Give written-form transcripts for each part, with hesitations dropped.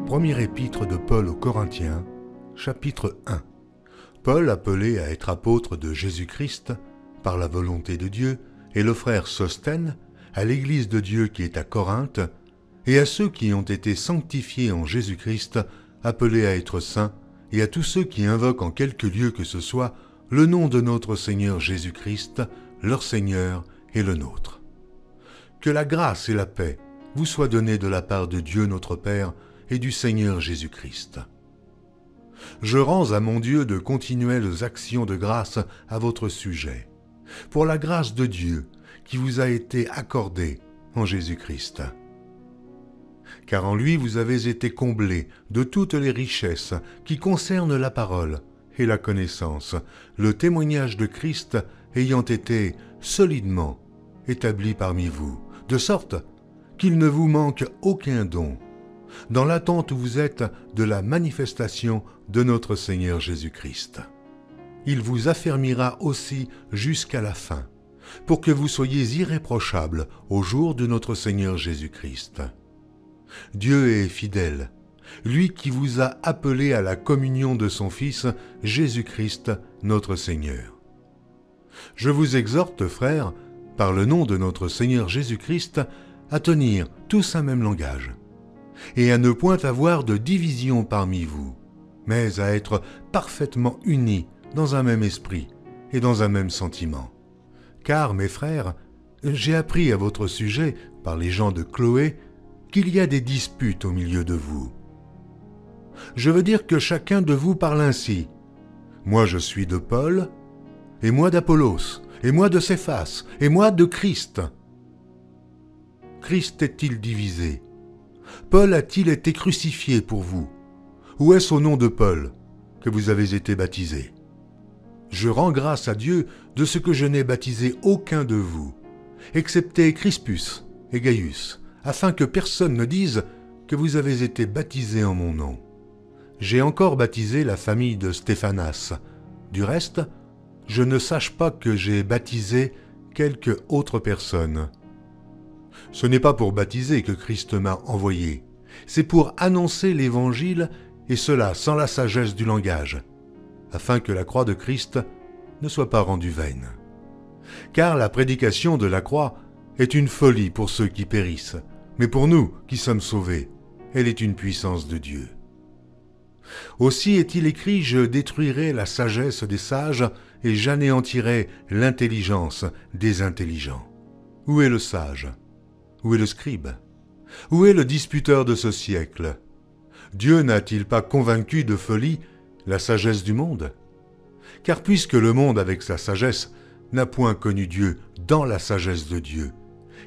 Premier épître de Paul aux Corinthiens, chapitre 1. Paul, appelé à être apôtre de Jésus-Christ, par la volonté de Dieu, et le frère Sosthène, à l'Église de Dieu qui est à Corinthe, et à ceux qui ont été sanctifiés en Jésus-Christ, appelés à être saints, et à tous ceux qui invoquent en quelque lieu que ce soit le nom de notre Seigneur Jésus-Christ, leur Seigneur et le nôtre. Que la grâce et la paix vous soient données de la part de Dieu notre Père et du Seigneur Jésus-Christ. Je rends à mon Dieu de continuelles actions de grâce à votre sujet, pour la grâce de Dieu qui vous a été accordée en Jésus-Christ. Car en lui vous avez été comblés de toutes les richesses qui concernent la parole et la connaissance, le témoignage de Christ ayant été solidement établi parmi vous, de sorte qu'il ne vous manque aucun don, dans l'attente où vous êtes de la manifestation de notre Seigneur Jésus-Christ. Il vous affermira aussi jusqu'à la fin, pour que vous soyez irréprochables au jour de notre Seigneur Jésus-Christ. Dieu est fidèle, lui qui vous a appelés à la communion de son Fils, Jésus-Christ, notre Seigneur. Je vous exhorte, frères, par le nom de notre Seigneur Jésus-Christ, à tenir tous un même langage, et à ne point avoir de division parmi vous, mais à être parfaitement unis dans un même esprit et dans un même sentiment. Car, mes frères, j'ai appris à votre sujet, par les gens de Chloé, qu'il y a des disputes au milieu de vous. Je veux dire que chacun de vous parle ainsi. Moi je suis de Paul, et moi d'Apollos, et moi de Céphas, et moi de Christ. Christ est-il divisé? Paul a-t-il été crucifié pour vous? Ou est-ce au nom de Paul que vous avez été baptisés? Je rends grâce à Dieu de ce que je n'ai baptisé aucun de vous, excepté Crispus et Gaius, afin que personne ne dise que vous avez été baptisés en mon nom. J'ai encore baptisé la famille de Stéphanas. Du reste, je ne sache pas que j'ai baptisé quelque autre personne. Ce n'est pas pour baptiser que Christ m'a envoyé, c'est pour annoncer l'Évangile, et cela sans la sagesse du langage, afin que la croix de Christ ne soit pas rendue vaine. Car la prédication de la croix est une folie pour ceux qui périssent, mais pour nous qui sommes sauvés, elle est une puissance de Dieu. Aussi est-il écrit, je détruirai la sagesse des sages et j'anéantirai l'intelligence des intelligents. Où est le sage? Où est le scribe? Où est le disputeur de ce siècle? Dieu n'a-t-il pas convaincu de folie la sagesse du monde? Car puisque le monde avec sa sagesse n'a point connu Dieu dans la sagesse de Dieu,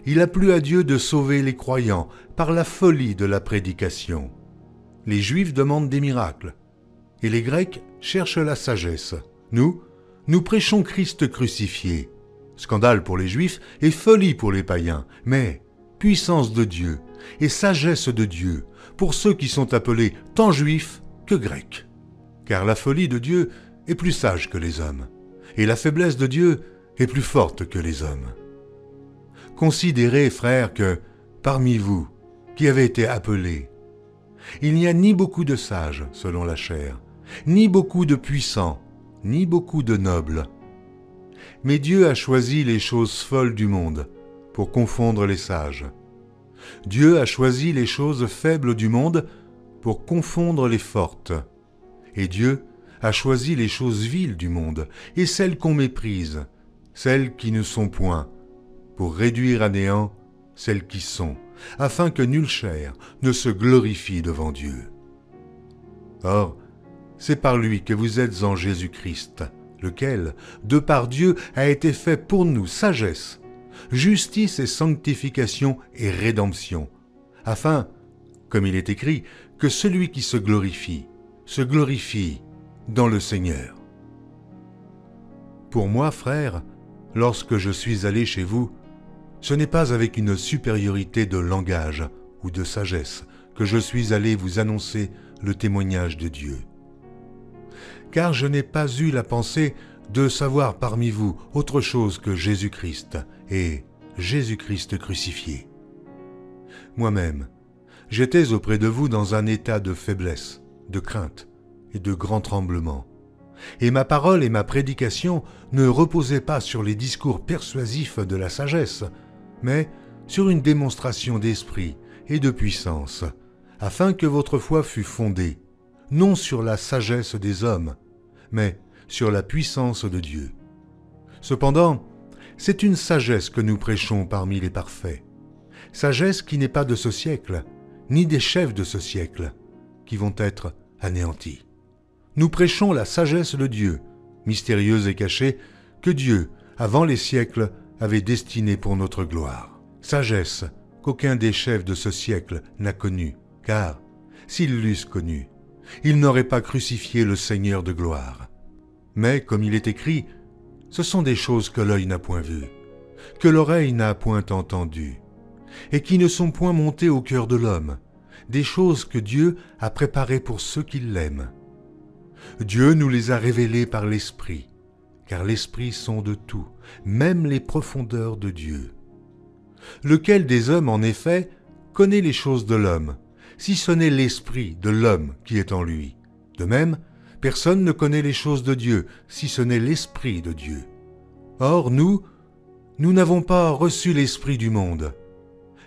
il a plu à Dieu de sauver les croyants par la folie de la prédication. Les Juifs demandent des miracles, et les Grecs cherchent la sagesse. Nous prêchons Christ crucifié. Scandale pour les Juifs et folie pour les païens, mais puissance de Dieu et sagesse de Dieu pour ceux qui sont appelés tant Juifs que Grecs. Car la folie de Dieu est plus sage que les hommes, et la faiblesse de Dieu est plus forte que les hommes. Considérez, frères, que, parmi vous, qui avez été appelés, il n'y a ni beaucoup de sages, selon la chair, ni beaucoup de puissants, ni beaucoup de nobles. Mais Dieu a choisi les choses folles du monde pour confondre les sages. Dieu a choisi les choses faibles du monde pour confondre les fortes. Et Dieu a choisi les choses viles du monde et celles qu'on méprise, celles qui ne sont point, pour réduire à néant celles qui sont, afin que nulle chair ne se glorifie devant Dieu. Or, c'est par lui que vous êtes en Jésus-Christ, lequel, de par Dieu, a été fait pour nous sagesse, justice et sanctification et rédemption, afin, comme il est écrit, que celui qui se glorifie dans le Seigneur. Pour moi, frères, lorsque je suis allé chez vous, ce n'est pas avec une supériorité de langage ou de sagesse que je suis allé vous annoncer le témoignage de Dieu. Car je n'ai pas eu la pensée de savoir parmi vous autre chose que Jésus-Christ et Jésus-Christ crucifié. Moi-même, J'étais auprès de vous dans un état de faiblesse, de crainte et de grand tremblement. Et ma parole et ma prédication ne reposaient pas sur les discours persuasifs de la sagesse, mais sur une démonstration d'esprit et de puissance, afin que votre foi fût fondée, non sur la sagesse des hommes, mais sur la puissance de Dieu. Cependant, c'est une sagesse que nous prêchons parmi les parfaits, sagesse qui n'est pas de ce siècle, ni des chefs de ce siècle, qui vont être anéantis. Nous prêchons la sagesse de Dieu, mystérieuse et cachée, que Dieu, avant les siècles, avait destinée pour notre gloire. Sagesse qu'aucun des chefs de ce siècle n'a connue, car, s'ils l'eussent connue, ils n'auraient pas crucifié le Seigneur de gloire. Mais, comme il est écrit, ce sont des choses que l'œil n'a point vues, que l'oreille n'a point entendues, et qui ne sont point montées au cœur de l'homme, des choses que Dieu a préparées pour ceux qui l'aiment. Dieu nous les a révélées par l'Esprit, car l'Esprit sonde tout, même les profondeurs de Dieu. Lequel des hommes, en effet, connaît les choses de l'homme, si ce n'est l'Esprit de l'homme qui est en lui? De même, personne ne connaît les choses de Dieu, si ce n'est l'Esprit de Dieu. Or, nous n'avons pas reçu l'Esprit du monde,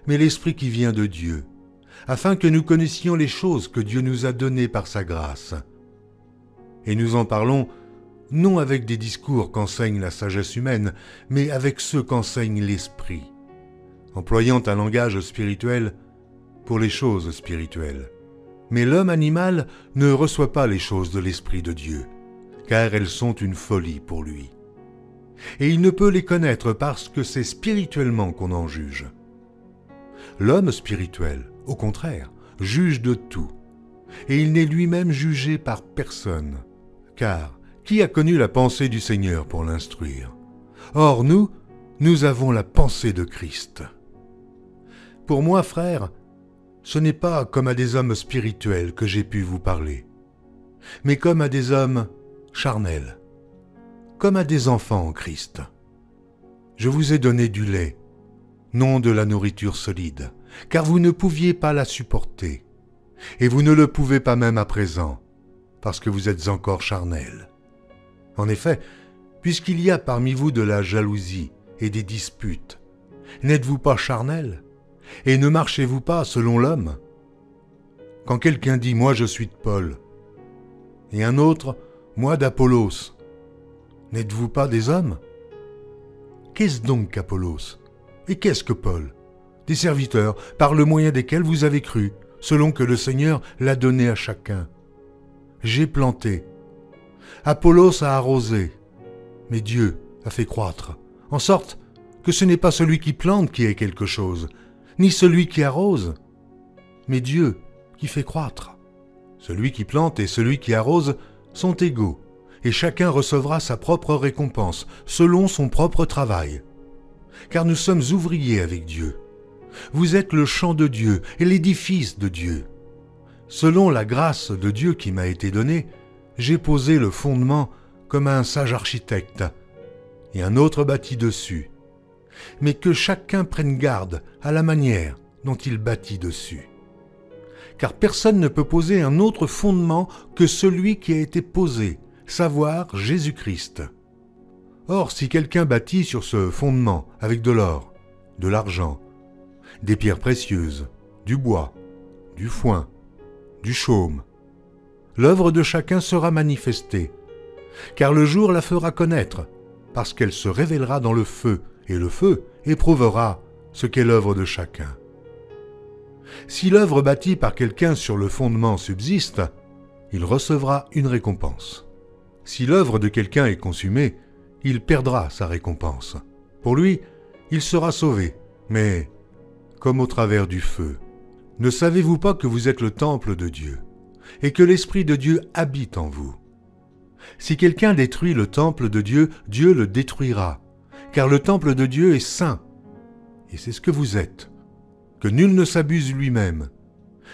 mais l'Esprit qui vient de Dieu, afin que nous connaissions les choses que Dieu nous a données par sa grâce. Et nous en parlons non avec des discours qu'enseigne la sagesse humaine, mais avec ceux qu'enseigne l'Esprit, employant un langage spirituel pour les choses spirituelles. Mais l'homme animal ne reçoit pas les choses de l'Esprit de Dieu, car elles sont une folie pour lui. Et il ne peut les connaître parce que c'est spirituellement qu'on en juge. L'homme spirituel, au contraire, juge de tout, et il n'est lui-même jugé par personne, car qui a connu la pensée du Seigneur pour l'instruire? Or nous avons la pensée de Christ. Pour moi, frères, ce n'est pas comme à des hommes spirituels que j'ai pu vous parler, mais comme à des hommes charnels, comme à des enfants en Christ. Je vous ai donné du lait, non de la nourriture solide, car vous ne pouviez pas la supporter, et vous ne le pouvez pas même à présent, parce que vous êtes encore charnels. En effet, puisqu'il y a parmi vous de la jalousie et des disputes, n'êtes-vous pas charnels? Et ne marchez-vous pas selon l'homme? Quand quelqu'un dit « moi je suis de Paul » et un autre « moi d'Apollos », n'êtes-vous pas des hommes? Qu'est-ce donc qu'Apollos? Et qu'est-ce que Paul? Des serviteurs par le moyen desquels vous avez cru, selon que le Seigneur l'a donné à chacun. J'ai planté, Apollos a arrosé, mais Dieu a fait croître, en sorte que ce n'est pas celui qui plante qui est quelque chose, ni celui qui arrose, mais Dieu qui fait croître. Celui qui plante et celui qui arrose sont égaux, et chacun recevra sa propre récompense, selon son propre travail. Car nous sommes ouvriers avec Dieu. Vous êtes le champ de Dieu et l'édifice de Dieu. Selon la grâce de Dieu qui m'a été donnée, j'ai posé le fondement comme un sage architecte, et un autre bâtit dessus. Mais que chacun prenne garde à la manière dont il bâtit dessus. Car personne ne peut poser un autre fondement que celui qui a été posé, savoir Jésus-Christ. Or, si quelqu'un bâtit sur ce fondement avec de l'or, de l'argent, des pierres précieuses, du bois, du foin, du chaume, l'œuvre de chacun sera manifestée, car le jour la fera connaître, parce qu'elle se révélera dans le feu, et le feu éprouvera ce qu'est l'œuvre de chacun. Si l'œuvre bâtie par quelqu'un sur le fondement subsiste, il recevra une récompense. Si l'œuvre de quelqu'un est consumée, il perdra sa récompense. Pour lui, il sera sauvé, mais comme au travers du feu. Ne savez-vous pas que vous êtes le temple de Dieu, et que l'Esprit de Dieu habite en vous? Si quelqu'un détruit le temple de Dieu, Dieu le détruira, car le temple de Dieu est saint, et c'est ce que vous êtes. Que nul ne s'abuse lui-même.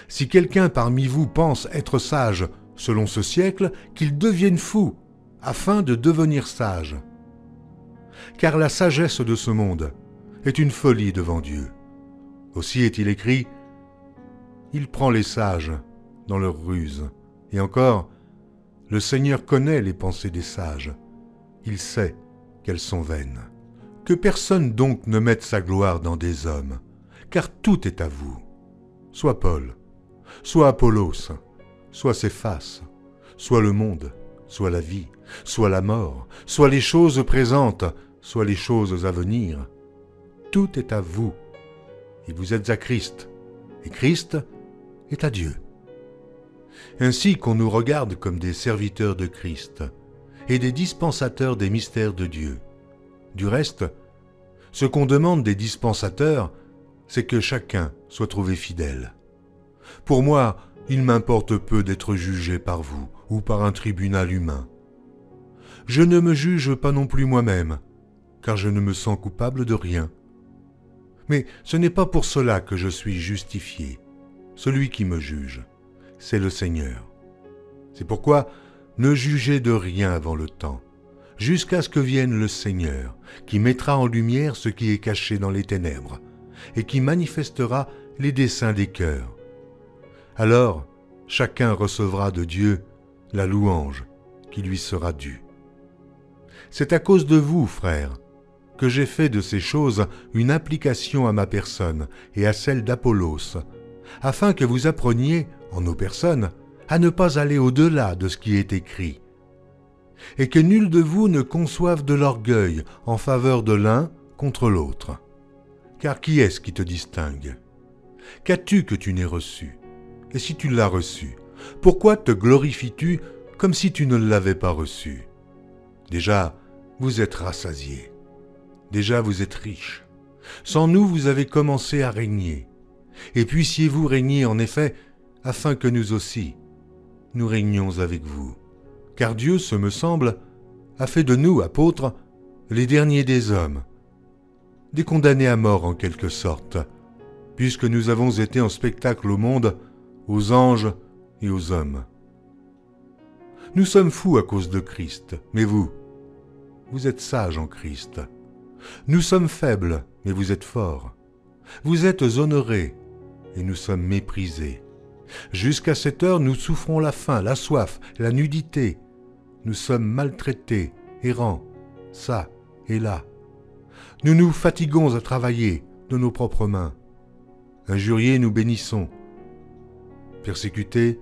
Si quelqu'un parmi vous pense être sage selon ce siècle, qu'il devienne fou, afin de devenir sage. Car la sagesse de ce monde est une folie devant Dieu. Aussi est-il écrit, Il prend les sages dans leur ruse. Et encore, le Seigneur connaît les pensées des sages. Il sait qu'elles sont vaines. Que personne donc ne mette sa gloire dans des hommes, car tout est à vous. Soit Paul, soit Apollos, soit Céphas, soit le monde, soit la vie, soit la mort, soit les choses présentes, soit les choses à venir. Tout est à vous, et vous êtes à Christ, et Christ est à Dieu. Ainsi qu'on nous regarde comme des serviteurs de Christ et des dispensateurs des mystères de Dieu. Du reste, ce qu'on demande des dispensateurs, c'est que chacun soit trouvé fidèle. Pour moi, il m'importe peu d'être jugé par vous ou par un tribunal humain. Je ne me juge pas non plus moi-même, car je ne me sens coupable de rien. Mais ce n'est pas pour cela que je suis justifié. Celui qui me juge, c'est le Seigneur. C'est pourquoi ne jugez de rien avant le temps, jusqu'à ce que vienne le Seigneur, qui mettra en lumière ce qui est caché dans les ténèbres, et qui manifestera les desseins des cœurs. Alors, chacun recevra de Dieu la louange qui lui sera due. C'est à cause de vous, frères, que j'ai fait de ces choses une application à ma personne et à celle d'Apollos, afin que vous appreniez, en nos personnes, à ne pas aller au-delà de ce qui est écrit, et que nul de vous ne conçoive de l'orgueil en faveur de l'un contre l'autre. Car qui est-ce qui te distingue? Qu'as-tu que tu n'aies reçu? Et si tu l'as reçu, pourquoi te glorifies-tu comme si tu ne l'avais pas reçu? Déjà, vous êtes rassasiés. Déjà, vous êtes riches. Sans nous, vous avez commencé à régner. Et puissiez-vous régner en effet, afin que nous aussi, nous régnions avec vous. Car Dieu, ce me semble, a fait de nous, apôtres, les derniers des hommes, des condamnés à mort en quelque sorte, puisque nous avons été en spectacle au monde, aux anges et aux hommes. Nous sommes fous à cause de Christ, mais vous êtes sages en Christ. Nous sommes faibles, mais vous êtes forts. Vous êtes honorés, et nous sommes méprisés. Jusqu'à cette heure, nous souffrons la faim, la soif, la nudité. Nous sommes maltraités, errants, ça et là. Nous nous fatiguons à travailler de nos propres mains. Injuriés, nous bénissons. Persécutés,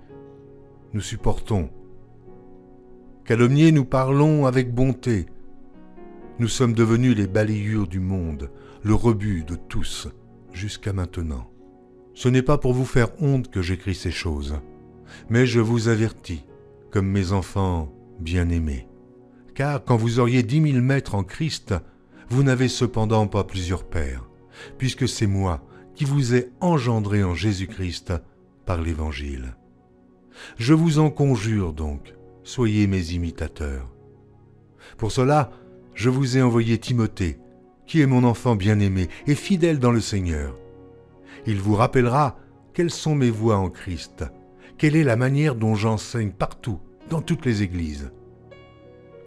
nous supportons. Calomniés, nous parlons avec bonté. Nous sommes devenus les balayures du monde, le rebut de tous, jusqu'à maintenant. Ce n'est pas pour vous faire honte que j'écris ces choses, mais je vous avertis, comme mes enfants bien-aimés. Car quand vous auriez 10 000 maîtres en Christ, vous n'avez cependant pas plusieurs pères, puisque c'est moi qui vous ai engendré en Jésus-Christ par l'Évangile. Je vous en conjure donc, soyez mes imitateurs. Pour cela, je vous ai envoyé Timothée, qui est mon enfant bien-aimé et fidèle dans le Seigneur. Il vous rappellera quelles sont mes voies en Christ, quelle est la manière dont j'enseigne partout, dans toutes les églises.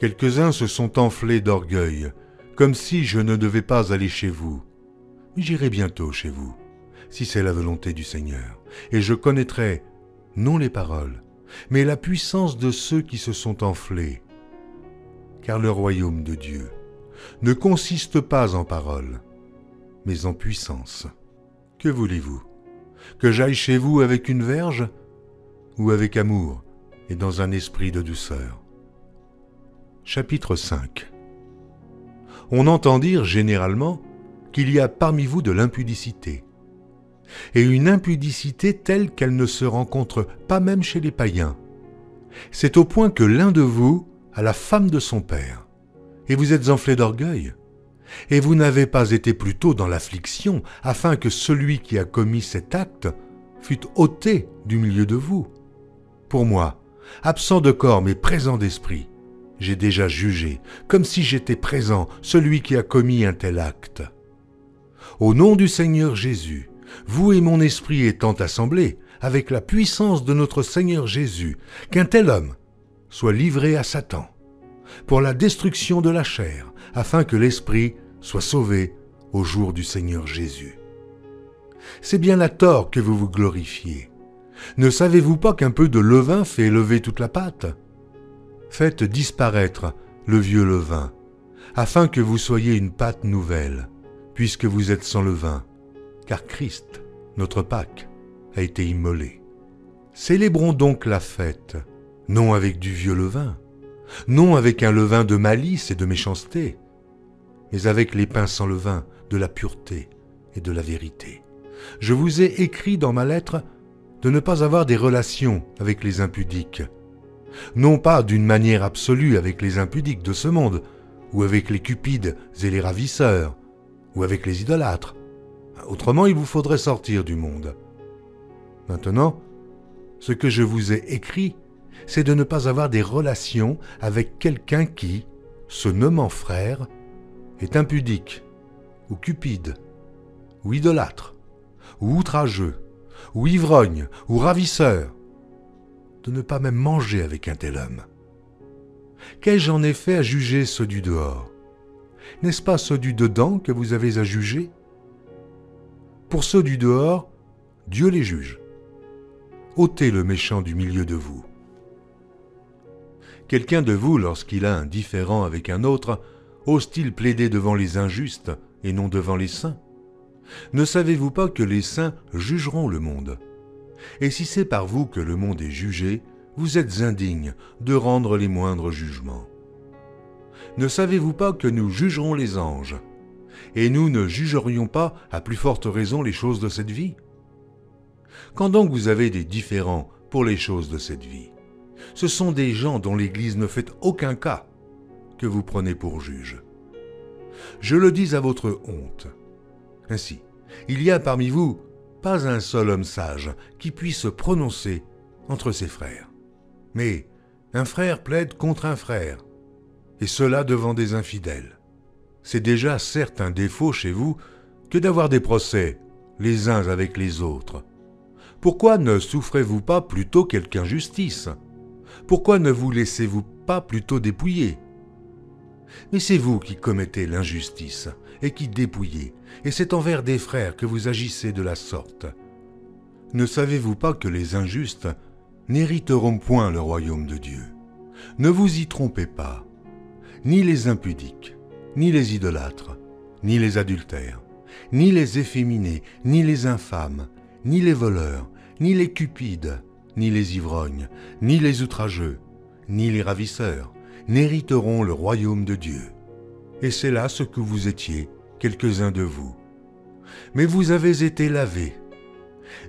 Quelques-uns se sont enflés d'orgueil, comme si je ne devais pas aller chez vous. Mais j'irai bientôt chez vous, si c'est la volonté du Seigneur, et je connaîtrai, non les paroles, mais la puissance de ceux qui se sont enflés. Car le royaume de Dieu ne consiste pas en paroles, mais en puissance. Que voulez-vous? Que j'aille chez vous avec une verge ou avec amour et dans un esprit de douceur? Chapitre 5. On entend dire généralement qu'il y a parmi vous de l'impudicité, et une impudicité telle qu'elle ne se rencontre pas même chez les païens. C'est au point que l'un de vous a la femme de son père, et vous êtes enflé d'orgueil. Et vous n'avez pas été plus tôt dans l'affliction, afin que celui qui a commis cet acte fût ôté du milieu de vous. Pour moi, absent de corps mais présent d'esprit, j'ai déjà jugé, comme si j'étais présent, celui qui a commis un tel acte. Au nom du Seigneur Jésus, vous et mon esprit étant assemblés, avec la puissance de notre Seigneur Jésus, qu'un tel homme soit livré à Satan, pour la destruction de la chair, afin que l'esprit soit sauvé au jour du Seigneur Jésus. C'est bien à tort que vous vous glorifiez, Ne savez-vous pas qu'un peu de levain fait lever toute la pâte? Faites disparaître le vieux levain, afin que vous soyez une pâte nouvelle, puisque vous êtes sans levain, car Christ, notre Pâque, a été immolé. Célébrons donc la fête, non avec du vieux levain, non avec un levain de malice et de méchanceté, mais avec les pains sans levain, de la pureté et de la vérité. Je vous ai écrit dans ma lettre de ne pas avoir des relations avec les impudiques, non pas d'une manière absolue avec les impudiques de ce monde, ou avec les cupides et les ravisseurs, ou avec les idolâtres. Autrement, il vous faudrait sortir du monde. Maintenant, ce que je vous ai écrit, c'est de ne pas avoir des relations avec quelqu'un qui, se nommant frère, est impudique, ou cupide, ou idolâtre, ou outrageux, ou ivrogne, ou ravisseur, de ne pas même manger avec un tel homme. Qu'ai-je en effet à juger ceux du dehors? N'est-ce pas ceux du dedans que vous avez à juger? Pour ceux du dehors, Dieu les juge. Ôtez le méchant du milieu de vous. Quelqu'un de vous, lorsqu'il a un différend avec un autre, ose-t-il plaider devant les injustes et non devant les saints? Ne savez-vous pas que les saints jugeront le monde? Et si c'est par vous que le monde est jugé, vous êtes indignes de rendre les moindres jugements. Ne savez-vous pas que nous jugerons les anges? Et nous ne jugerions pas à plus forte raison les choses de cette vie? Quand donc vous avez des différends pour les choses de cette vie, ce sont des gens dont l'Église ne fait aucun cas que vous prenez pour juges. Je le dis à votre honte. Ainsi, il y a parmi vous pas un seul homme sage qui puisse se prononcer entre ses frères. Mais un frère plaide contre un frère, et cela devant des infidèles. C'est déjà certes un défaut chez vous que d'avoir des procès les uns avec les autres. Pourquoi ne souffrez-vous pas plutôt quelque injustice? Pourquoi ne vous laissez-vous pas plutôt dépouiller? Mais c'est vous qui commettez l'injustice et qui dépouillez, et c'est envers des frères que vous agissez de la sorte. Ne savez-vous pas que les injustes n'hériteront point le royaume de Dieu? Ne vous y trompez pas, ni les impudiques, ni les idolâtres, ni les adultères, ni les efféminés, ni les infâmes, ni les voleurs, ni les cupides, ni les ivrognes, ni les outrageux, ni les ravisseurs, n'hériteront le royaume de Dieu. Et c'est là ce que vous étiez, quelques-uns de vous. Mais vous avez été lavés,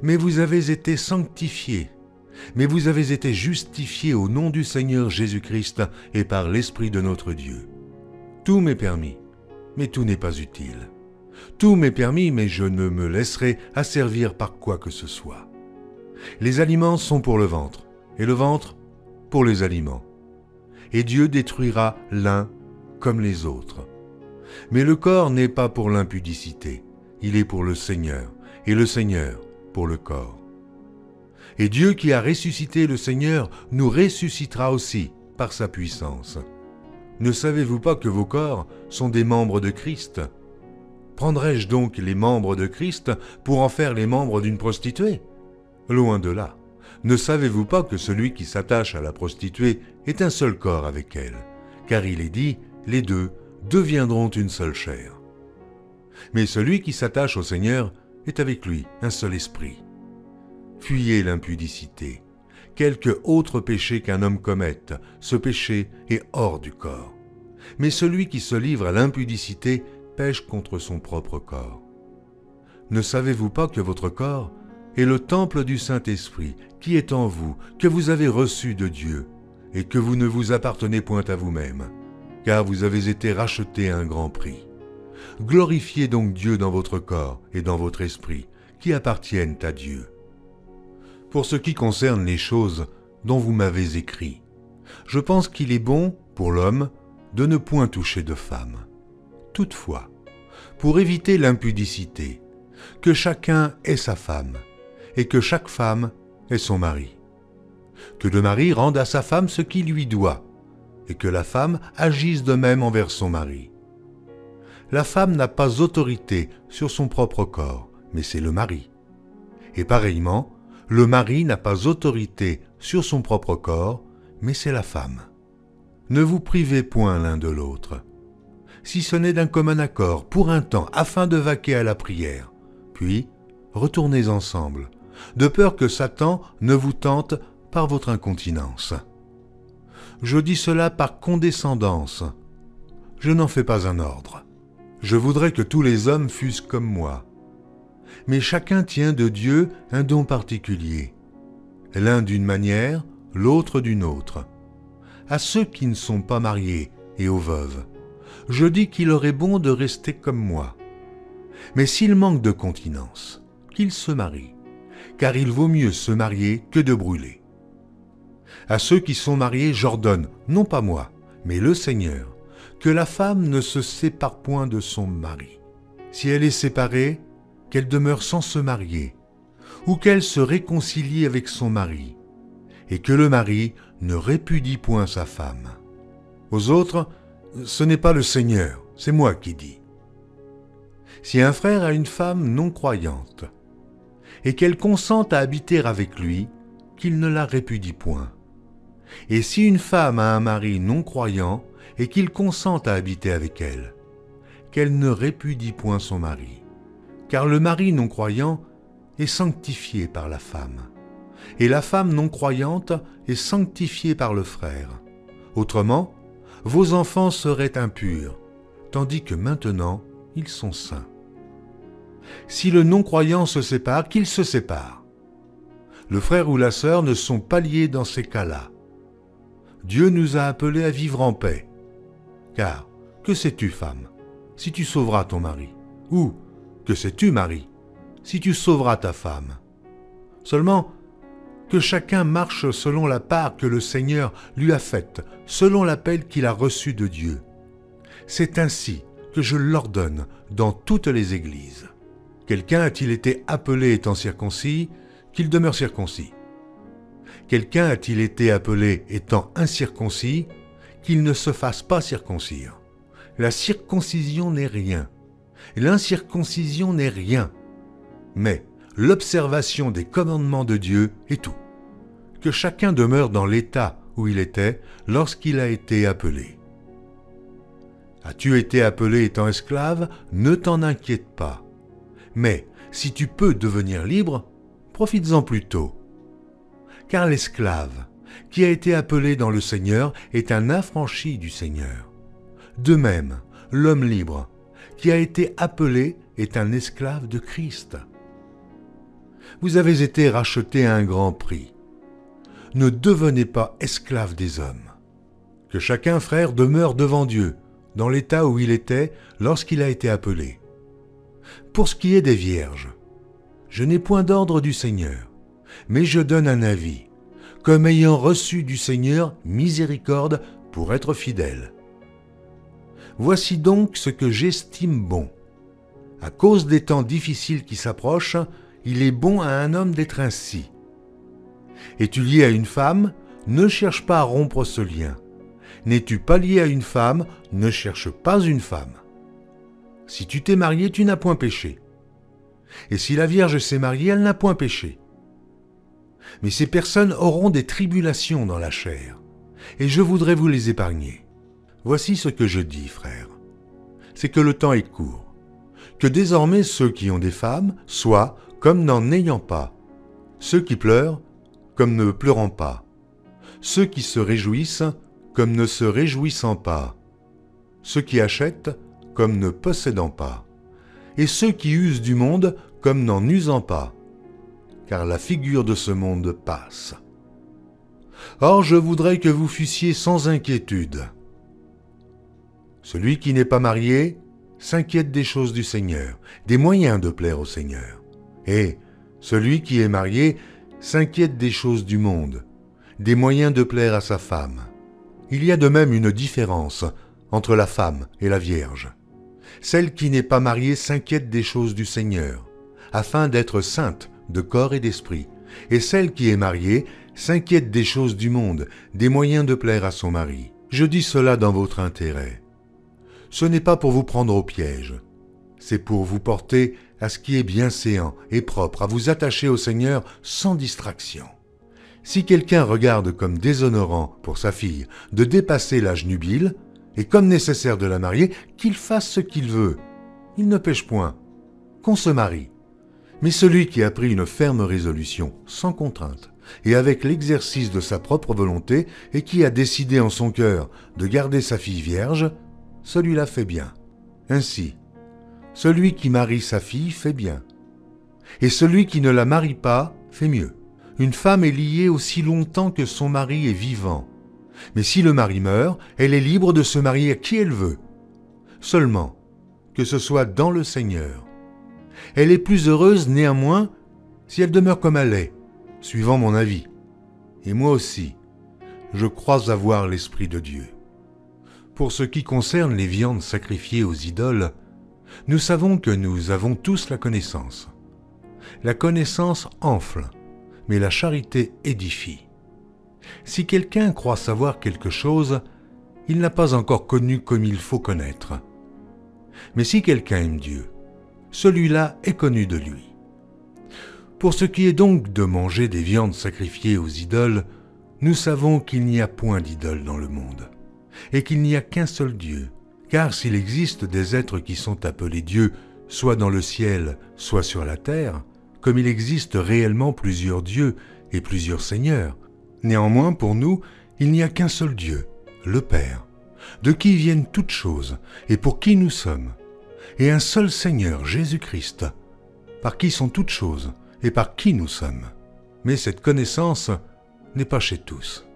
mais vous avez été sanctifiés, mais vous avez été justifiés au nom du Seigneur Jésus-Christ et par l'Esprit de notre Dieu. Tout m'est permis, mais tout n'est pas utile. Tout m'est permis, mais je ne me laisserai asservir par quoi que ce soit. Les aliments sont pour le ventre, et le ventre pour les aliments. Et Dieu détruira l'un comme les autres. Mais le corps n'est pas pour l'impudicité, il est pour le Seigneur, et le Seigneur pour le corps. Et Dieu qui a ressuscité le Seigneur nous ressuscitera aussi par sa puissance. Ne savez-vous pas que vos corps sont des membres de Christ? Prendrais-je donc les membres de Christ pour en faire les membres d'une prostituée? Loin de là. Ne savez-vous pas que celui qui s'attache à la prostituée est un seul corps avec elle? Car il est dit, les deux deviendront une seule chair. Mais celui qui s'attache au Seigneur est avec lui un seul esprit. Fuyez l'impudicité. Quelque autre péché qu'un homme commette, ce péché est hors du corps. Mais celui qui se livre à l'impudicité pêche contre son propre corps. Ne savez-vous pas que votre corps est le temple du Saint-Esprit qui est en vous, que vous avez reçu de Dieu, et que vous ne vous appartenez point à vous-même, car vous avez été rachetés à un grand prix. Glorifiez donc Dieu dans votre corps et dans votre esprit, qui appartiennent à Dieu. Pour ce qui concerne les choses dont vous m'avez écrit, je pense qu'il est bon, pour l'homme, de ne point toucher de femme. Toutefois, pour éviter l'impudicité, que chacun ait sa femme, et que chaque femme ait son mari. Que le mari rende à sa femme ce qui lui doit, et que la femme agisse de même envers son mari. La femme n'a pas autorité sur son propre corps, mais c'est le mari. Et pareillement, Le mari n'a pas autorité sur son propre corps, mais c'est la femme. Ne vous privez point l'un de l'autre, si ce n'est d'un commun accord, pour un temps, afin de vaquer à la prière. Puis, retournez ensemble, de peur que Satan ne vous tente par votre incontinence. Je dis cela par condescendance. Je n'en fais pas un ordre. Je voudrais que tous les hommes fussent comme moi. Mais chacun tient de Dieu un don particulier, l'un d'une manière, l'autre d'une autre. À ceux qui ne sont pas mariés et aux veuves, je dis qu'il aurait bon de rester comme moi. Mais s'ils manquent de continence, qu'ils se marient, car il vaut mieux se marier que de brûler. À ceux qui sont mariés, j'ordonne, non pas moi, mais le Seigneur, que la femme ne se sépare point de son mari. Si elle est séparée, qu'elle demeure sans se marier, ou qu'elle se réconcilie avec son mari, et que le mari ne répudie point sa femme. Aux autres, ce n'est pas le Seigneur, c'est moi qui dis. Si un frère a une femme non croyante, et qu'elle consente à habiter avec lui, qu'il ne la répudie point. Et si une femme a un mari non croyant, et qu'il consente à habiter avec elle, qu'elle ne répudie point son mari. Car le mari non croyant est sanctifié par la femme, et la femme non croyante est sanctifiée par le frère. Autrement, vos enfants seraient impurs, tandis que maintenant ils sont saints. Si le non-croyant se sépare, qu'il se sépare. Le frère ou la sœur ne sont pas liés dans ces cas-là. Dieu nous a appelés à vivre en paix. Car, que sais-tu, femme, si tu sauveras ton mari? Ou, que sais-tu, mari, si tu sauveras ta femme? Seulement, que chacun marche selon la part que le Seigneur lui a faite, selon l'appel qu'il a reçu de Dieu. C'est ainsi que je l'ordonne dans toutes les églises. Quelqu'un a-t-il été appelé étant circoncis, qu'il demeure circoncis. Quelqu'un a-t-il été appelé étant incirconcis, qu'il ne se fasse pas circoncire. La circoncision n'est rien, l'incirconcision n'est rien, mais l'observation des commandements de Dieu est tout. Que chacun demeure dans l'état où il était lorsqu'il a été appelé. As-tu été appelé étant esclave? Ne t'en inquiète pas. Mais si tu peux devenir libre, profites-en plutôt. Car l'esclave, qui a été appelé dans le Seigneur, est un affranchi du Seigneur. De même, l'homme libre, qui a été appelé, est un esclave de Christ. Vous avez été rachetés à un grand prix. Ne devenez pas esclaves des hommes. Que chacun, frère, demeure devant Dieu, dans l'état où il était lorsqu'il a été appelé. Pour ce qui est des vierges, je n'ai point d'ordre du Seigneur, mais je donne un avis, comme ayant reçu du Seigneur miséricorde pour être fidèle. Voici donc ce que j'estime bon. À cause des temps difficiles qui s'approchent, il est bon à un homme d'être ainsi. Es-tu lié à une femme? Ne cherche pas à rompre ce lien. N'es-tu pas lié à une femme? Ne cherche pas une femme. Si tu t'es marié, tu n'as point péché. Et si la Vierge s'est mariée, elle n'a point péché. Mais ces personnes auront des tribulations dans la chair, et je voudrais vous les épargner. Voici ce que je dis, frères. C'est que le temps est court, que désormais ceux qui ont des femmes soient comme n'en ayant pas, ceux qui pleurent comme ne pleurant pas, ceux qui se réjouissent comme ne se réjouissant pas, ceux qui achètent comme ne possédant pas, et ceux qui usent du monde comme n'en usant pas, car la figure de ce monde passe. Or, je voudrais que vous fussiez sans inquiétude. Celui qui n'est pas marié s'inquiète des choses du Seigneur, des moyens de plaire au Seigneur. Et celui qui est marié s'inquiète des choses du monde, des moyens de plaire à sa femme. Il y a de même une différence entre la femme et la Vierge. Celle qui n'est pas mariée s'inquiète des choses du Seigneur, afin d'être sainte de corps et d'esprit, et celle qui est mariée s'inquiète des choses du monde, des moyens de plaire à son mari. Je dis cela dans votre intérêt. Ce n'est pas pour vous prendre au piège, c'est pour vous porter à ce qui est bienséant et propre, à vous attacher au Seigneur sans distraction. Si quelqu'un regarde comme déshonorant pour sa fille de dépasser l'âge nubile, et comme nécessaire de la marier, qu'il fasse ce qu'il veut. Il ne pêche point, qu'on se marie. Mais celui qui a pris une ferme résolution, sans contrainte, et avec l'exercice de sa propre volonté, et qui a décidé en son cœur de garder sa fille vierge, celui-là fait bien. Ainsi, celui qui marie sa fille fait bien. Et celui qui ne la marie pas fait mieux. Une femme est liée aussi longtemps que son mari est vivant. Mais si le mari meurt, elle est libre de se marier à qui elle veut. Seulement, que ce soit dans le Seigneur. Elle est plus heureuse néanmoins si elle demeure comme elle est, suivant mon avis. Et moi aussi, je crois avoir l'Esprit de Dieu. Pour ce qui concerne les viandes sacrifiées aux idoles, nous savons que nous avons tous la connaissance. La connaissance enfle, mais la charité édifie. Si quelqu'un croit savoir quelque chose, il n'a pas encore connu comme il faut connaître. Mais si quelqu'un aime Dieu, celui-là est connu de lui. Pour ce qui est donc de manger des viandes sacrifiées aux idoles, nous savons qu'il n'y a point d'idole dans le monde, et qu'il n'y a qu'un seul Dieu, car s'il existe des êtres qui sont appelés dieux, soit dans le ciel, soit sur la terre, comme il existe réellement plusieurs dieux et plusieurs seigneurs, néanmoins pour nous, il n'y a qu'un seul Dieu, le Père, de qui viennent toutes choses et pour qui nous sommes, et un seul Seigneur, Jésus-Christ, par qui sont toutes choses et par qui nous sommes. Mais cette connaissance n'est pas chez tous.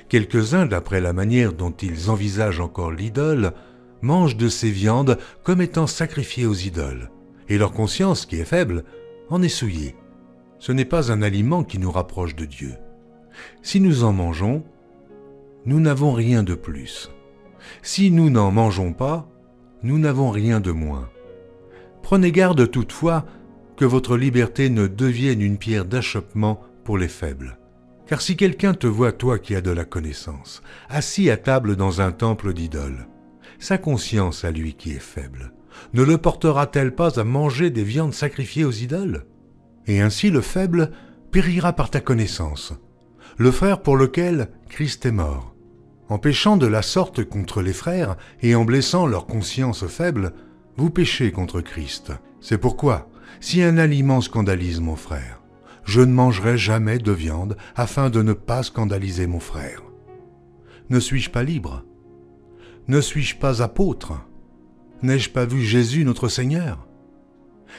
Quelques-uns, d'après la manière dont ils envisagent encore l'idole, mangent de ces viandes comme étant sacrifiées aux idoles, et leur conscience, qui est faible, en est souillée. Ce n'est pas un aliment qui nous rapproche de Dieu. Si nous en mangeons, nous n'avons rien de plus. Si nous n'en mangeons pas, nous n'avons rien de moins. Prenez garde toutefois que votre liberté ne devienne une pierre d'achoppement pour les faibles. Car si quelqu'un te voit, toi qui as de la connaissance, assis à table dans un temple d'idoles, sa conscience à lui qui est faible, ne le portera-t-elle pas à manger des viandes sacrifiées aux idoles? Et ainsi le faible périra par ta connaissance, le frère pour lequel Christ est mort. En péchant de la sorte contre les frères et en blessant leur conscience faible, vous péchez contre Christ. C'est pourquoi, si un aliment scandalise mon frère, je ne mangerai jamais de viande afin de ne pas scandaliser mon frère. Ne suis-je pas libre? Ne suis-je pas apôtre? N'ai-je pas vu Jésus notre Seigneur?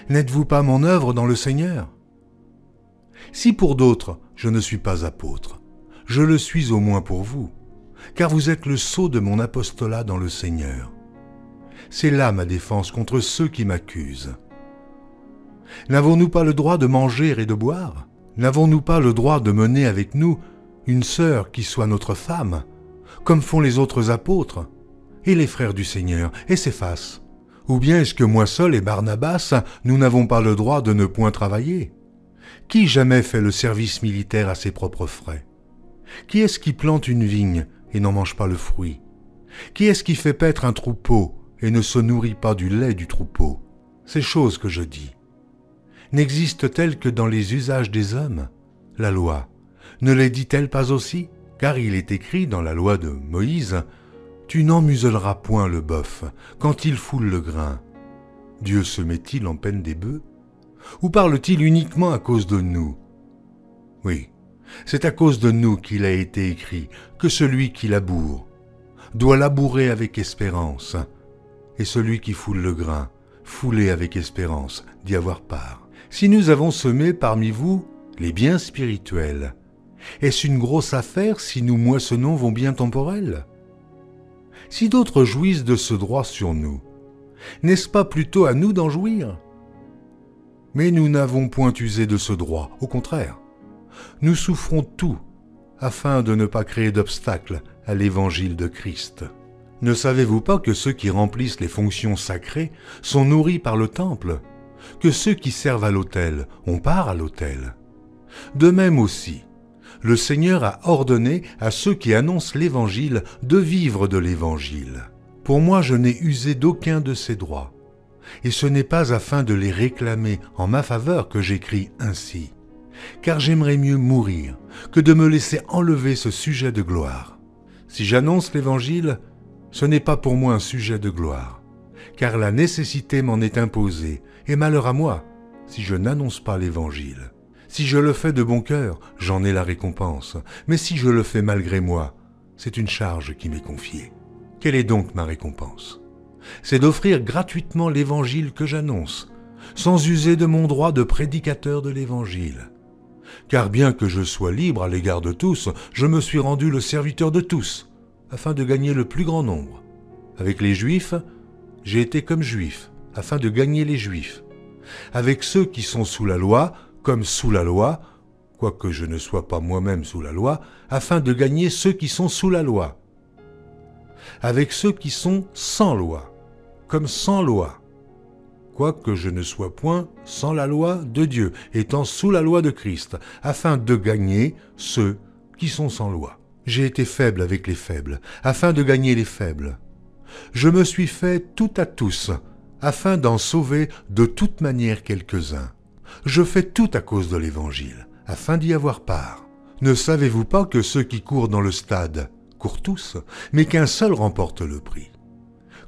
N'êtes-vous pas mon œuvre dans le Seigneur? Si pour d'autres je ne suis pas apôtre, je le suis au moins pour vous, car vous êtes le sceau de mon apostolat dans le Seigneur. C'est là ma défense contre ceux qui m'accusent. N'avons-nous pas le droit de manger et de boire? N'avons-nous pas le droit de mener avec nous une sœur qui soit notre femme, comme font les autres apôtres, et les frères du Seigneur, et Céphas? Ou bien est-ce que moi seul et Barnabas, nous n'avons pas le droit de ne point travailler? Qui jamais fait le service militaire à ses propres frais? Qui est-ce qui plante une vigne et n'en mange pas le fruit? Qui est-ce qui fait paître un troupeau et ne se nourrit pas du lait du troupeau? Ces choses que je dis, n'existent-elles que dans les usages des hommes? La loi ne les dit-elle pas aussi? Car il est écrit dans la loi de Moïse, « Tu n'en muselleras point le bœuf quand il foule le grain. » Dieu se met-il en peine des bœufs? Ou parle-t-il uniquement à cause de nous? Oui, c'est à cause de nous qu'il a été écrit que celui qui laboure doit labourer avec espérance, et celui qui foule le grain, fouler avec espérance d'y avoir part. Si nous avons semé parmi vous les biens spirituels, est-ce une grosse affaire si nous moissonnons vos biens temporels? Si d'autres jouissent de ce droit sur nous, n'est-ce pas plutôt à nous d'en jouir? Mais nous n'avons point usé de ce droit, au contraire. Nous souffrons tout afin de ne pas créer d'obstacle à l'évangile de Christ. Ne savez-vous pas que ceux qui remplissent les fonctions sacrées sont nourris par le temple, que ceux qui servent à l'autel ont part à l'autel? De même aussi, le Seigneur a ordonné à ceux qui annoncent l'Évangile de vivre de l'Évangile. Pour moi, je n'ai usé d'aucun de ces droits, et ce n'est pas afin de les réclamer en ma faveur que j'écris ainsi, car j'aimerais mieux mourir que de me laisser enlever ce sujet de gloire. Si j'annonce l'Évangile, ce n'est pas pour moi un sujet de gloire, car la nécessité m'en est imposée, et malheur à moi si je n'annonce pas l'Évangile. Si je le fais de bon cœur, j'en ai la récompense, mais si je le fais malgré moi, c'est une charge qui m'est confiée. Quelle est donc ma récompense ? C'est d'offrir gratuitement l'Évangile que j'annonce, sans user de mon droit de prédicateur de l'Évangile. Car bien que je sois libre à l'égard de tous, je me suis rendu le serviteur de tous, afin de gagner le plus grand nombre. Avec les Juifs, j'ai été comme Juif, afin de gagner les Juifs. Avec ceux qui sont sous la loi, comme sous la loi, quoique je ne sois pas moi-même sous la loi, afin de gagner ceux qui sont sous la loi. Avec ceux qui sont sans loi, comme sans loi, quoique je ne sois point sans la loi de Dieu, étant sous la loi de Christ, afin de gagner ceux qui sont sans loi. J'ai été faible avec les faibles, afin de gagner les faibles. Je me suis fait tout à tous, afin d'en sauver de toute manière quelques-uns. Je fais tout à cause de l'Évangile, afin d'y avoir part. Ne savez-vous pas que ceux qui courent dans le stade courent tous, mais qu'un seul remporte le prix?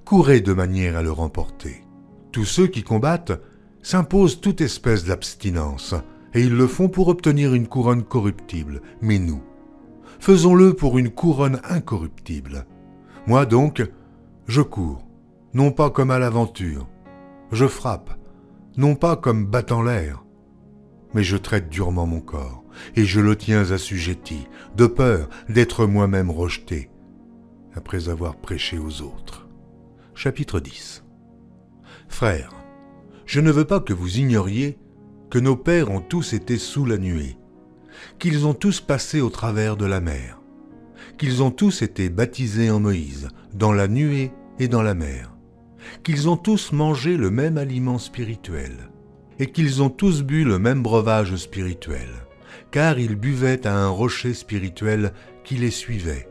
Courez de manière à le remporter. Tous ceux qui combattent s'imposent toute espèce d'abstinence, et ils le font pour obtenir une couronne corruptible. Mais nous, faisons-le pour une couronne incorruptible. Moi donc, je cours, non pas comme à l'aventure. Je frappe, non pas comme battant l'air, mais je traite durement mon corps, et je le tiens assujetti, de peur d'être moi-même rejeté, après avoir prêché aux autres. Chapitre 10. Frères, je ne veux pas que vous ignoriez que nos pères ont tous été sous la nuée, qu'ils ont tous passé au travers de la mer, qu'ils ont tous été baptisés en Moïse, dans la nuée et dans la mer, qu'ils ont tous mangé le même aliment spirituel, et qu'ils ont tous bu le même breuvage spirituel, car ils buvaient à un rocher spirituel qui les suivait,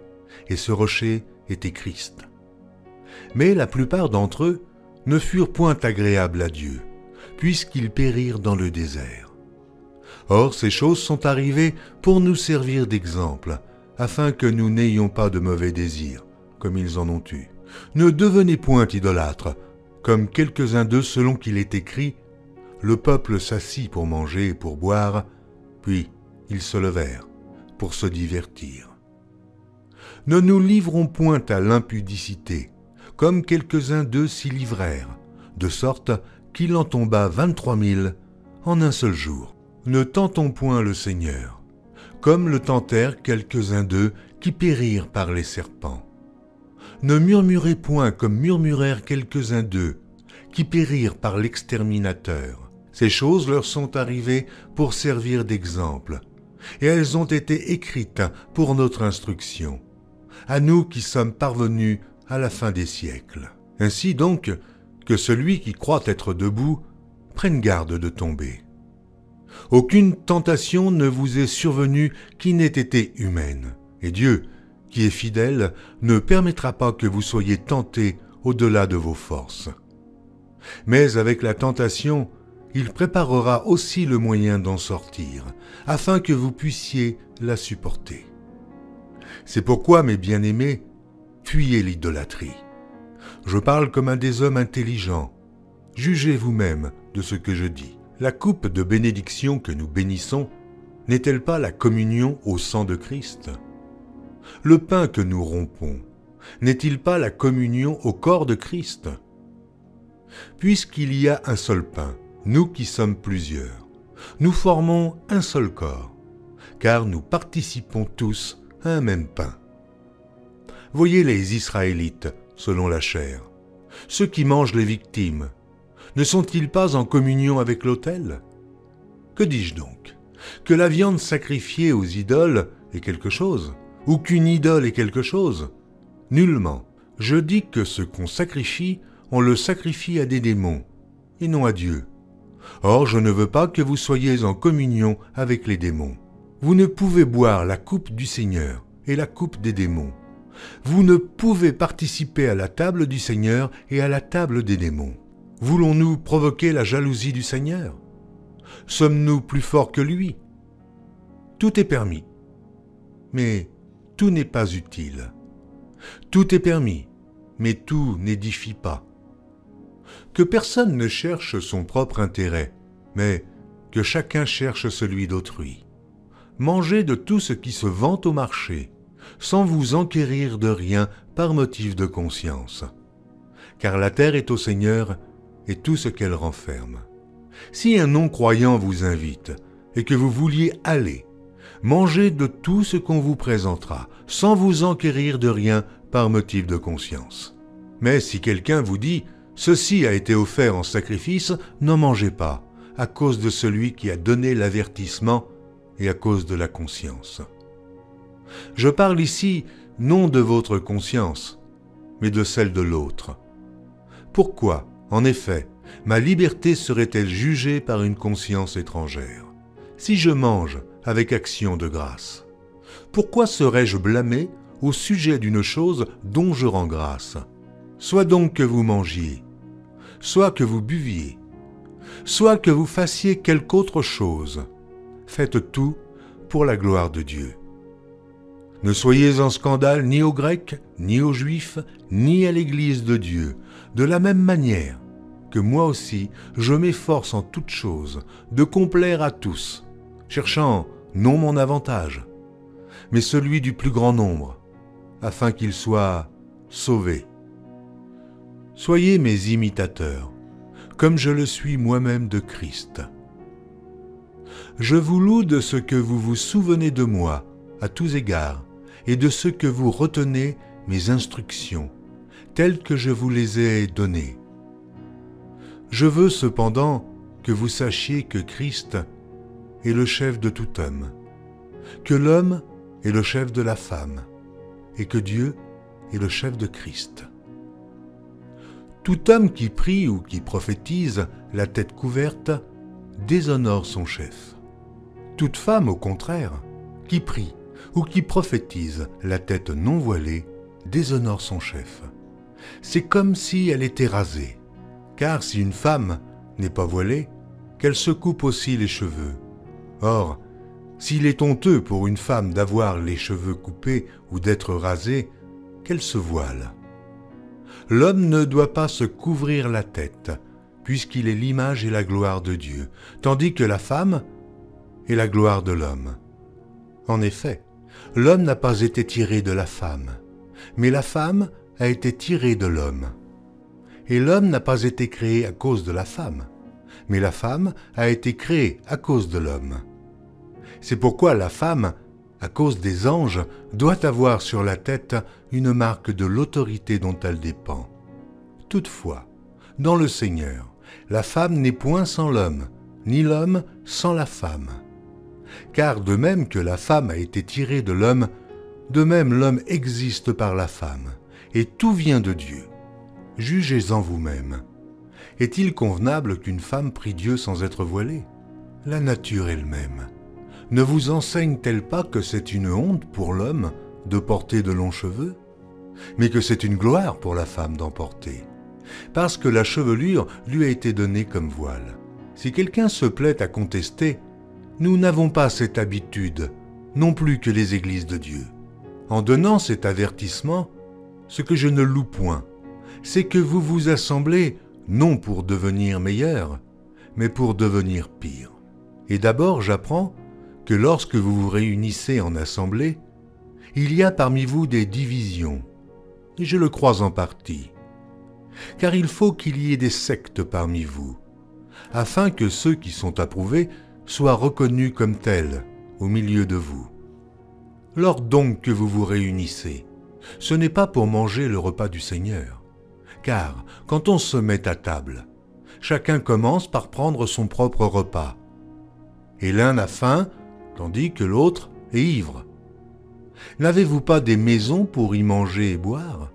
et ce rocher était Christ. Mais la plupart d'entre eux ne furent point agréables à Dieu, puisqu'ils périrent dans le désert. Or, ces choses sont arrivées pour nous servir d'exemple, afin que nous n'ayons pas de mauvais désirs, comme ils en ont eu. Ne devenez point idolâtres, comme quelques-uns d'eux selon qu'il est écrit, « Le peuple s'assit pour manger et pour boire, puis ils se levèrent pour se divertir. » Ne nous livrons point à l'impudicité, comme quelques-uns d'eux s'y livrèrent, de sorte qu'il en tomba 23 000 en un seul jour. Ne tentons point le Seigneur, comme le tentèrent quelques-uns d'eux qui périrent par les serpents. Ne murmurez point comme murmurèrent quelques-uns d'eux, qui périrent par l'exterminateur. Ces choses leur sont arrivées pour servir d'exemple, et elles ont été écrites pour notre instruction, à nous qui sommes parvenus à la fin des siècles. Ainsi donc, que celui qui croit être debout prenne garde de tomber. Aucune tentation ne vous est survenue qui n'ait été humaine, et Dieu, qui est fidèle, ne permettra pas que vous soyez tentés au-delà de vos forces. Mais avec la tentation, il préparera aussi le moyen d'en sortir, afin que vous puissiez la supporter. C'est pourquoi, mes bien-aimés, fuyez l'idolâtrie. Je parle comme un des hommes intelligents. Jugez vous-même de ce que je dis. La coupe de bénédiction que nous bénissons n'est-elle pas la communion au sang de Christ ? Le pain que nous rompons n'est-il pas la communion au corps de Christ ? Puisqu'il y a un seul pain, nous qui sommes plusieurs, nous formons un seul corps, car nous participons tous à un même pain. Voyez les Israélites, selon la chair, ceux qui mangent les victimes, ne sont-ils pas en communion avec l'autel ? Que dis-je donc ? Que la viande sacrifiée aux idoles est quelque chose, ou qu'une idole est quelque chose ? Nullement. Je dis que ce qu'on sacrifie, on le sacrifie à des démons, et non à Dieu. Or, je ne veux pas que vous soyez en communion avec les démons. Vous ne pouvez boire la coupe du Seigneur et la coupe des démons. Vous ne pouvez participer à la table du Seigneur et à la table des démons. Voulons-nous provoquer la jalousie du Seigneur? Sommes-nous plus forts que lui? Tout est permis, mais tout n'est pas utile. Tout est permis, mais tout n'édifie pas. Que personne ne cherche son propre intérêt, mais que chacun cherche celui d'autrui. Mangez de tout ce qui se vend au marché, sans vous enquérir de rien par motif de conscience. Car la terre est au Seigneur et tout ce qu'elle renferme. Si un non-croyant vous invite et que vous vouliez aller, mangez de tout ce qu'on vous présentera, sans vous enquérir de rien par motif de conscience. Mais si quelqu'un vous dit « Ceci a été offert en sacrifice », n'en mangez pas, à cause de celui qui a donné l'avertissement et à cause de la conscience. Je parle ici non de votre conscience, mais de celle de l'autre. Pourquoi, en effet, ma liberté serait-elle jugée par une conscience étrangère, si je mange avec action de grâce? Pourquoi serais-je blâmé au sujet d'une chose dont je rends grâce? Soit donc que vous mangiez, soit que vous buviez, soit que vous fassiez quelque autre chose, faites tout pour la gloire de Dieu. Ne soyez en scandale ni aux Grecs, ni aux Juifs, ni à l'Église de Dieu, de la même manière que moi aussi je m'efforce en toutes choses de complaire à tous, cherchant non mon avantage, mais celui du plus grand nombre, afin qu'ils soient sauvés. Soyez mes imitateurs, comme je le suis moi-même de Christ. Je vous loue de ce que vous vous souvenez de moi, à tous égards, et de ce que vous retenez mes instructions, telles que je vous les ai données. Je veux cependant que vous sachiez que Christ est le chef de tout homme, que l'homme est le chef de la femme, et que Dieu est le chef de Christ. Tout homme qui prie ou qui prophétise, la tête couverte, déshonore son chef. Toute femme, au contraire, qui prie ou qui prophétise, la tête non voilée, déshonore son chef. C'est comme si elle était rasée, car si une femme n'est pas voilée, qu'elle se coupe aussi les cheveux. Or, s'il est honteux pour une femme d'avoir les cheveux coupés ou d'être rasée, qu'elle se voile. L'homme ne doit pas se couvrir la tête, puisqu'il est l'image et la gloire de Dieu, tandis que la femme est la gloire de l'homme. En effet, l'homme n'a pas été tiré de la femme, mais la femme a été tirée de l'homme. Et l'homme n'a pas été créé à cause de la femme, mais la femme a été créée à cause de l'homme. C'est pourquoi la femme, à cause des anges, doit avoir sur la tête une marque de l'autorité dont elle dépend. Toutefois, dans le Seigneur, la femme n'est point sans l'homme, ni l'homme sans la femme. Car de même que la femme a été tirée de l'homme, de même l'homme existe par la femme, et tout vient de Dieu. Jugez-en vous-même. Est-il convenable qu'une femme prie Dieu sans être voilée? La nature elle-même ne vous enseigne-t-elle pas que c'est une honte pour l'homme de porter de longs cheveux, mais que c'est une gloire pour la femme d'en porter, parce que la chevelure lui a été donnée comme voile? Si quelqu'un se plaît à contester, nous n'avons pas cette habitude, non plus que les églises de Dieu. En donnant cet avertissement, ce que je ne loue point, c'est que vous vous assemblez non pour devenir meilleur, mais pour devenir pire. Et d'abord, j'apprends que lorsque vous vous réunissez en assemblée, il y a parmi vous des divisions, et je le crois en partie. Car il faut qu'il y ait des sectes parmi vous, afin que ceux qui sont approuvés soient reconnus comme tels au milieu de vous. Lors donc que vous vous réunissez, ce n'est pas pour manger le repas du Seigneur, car quand on se met à table, chacun commence par prendre son propre repas, et l'un a faim, tandis que l'autre est ivre. N'avez-vous pas des maisons pour y manger et boire?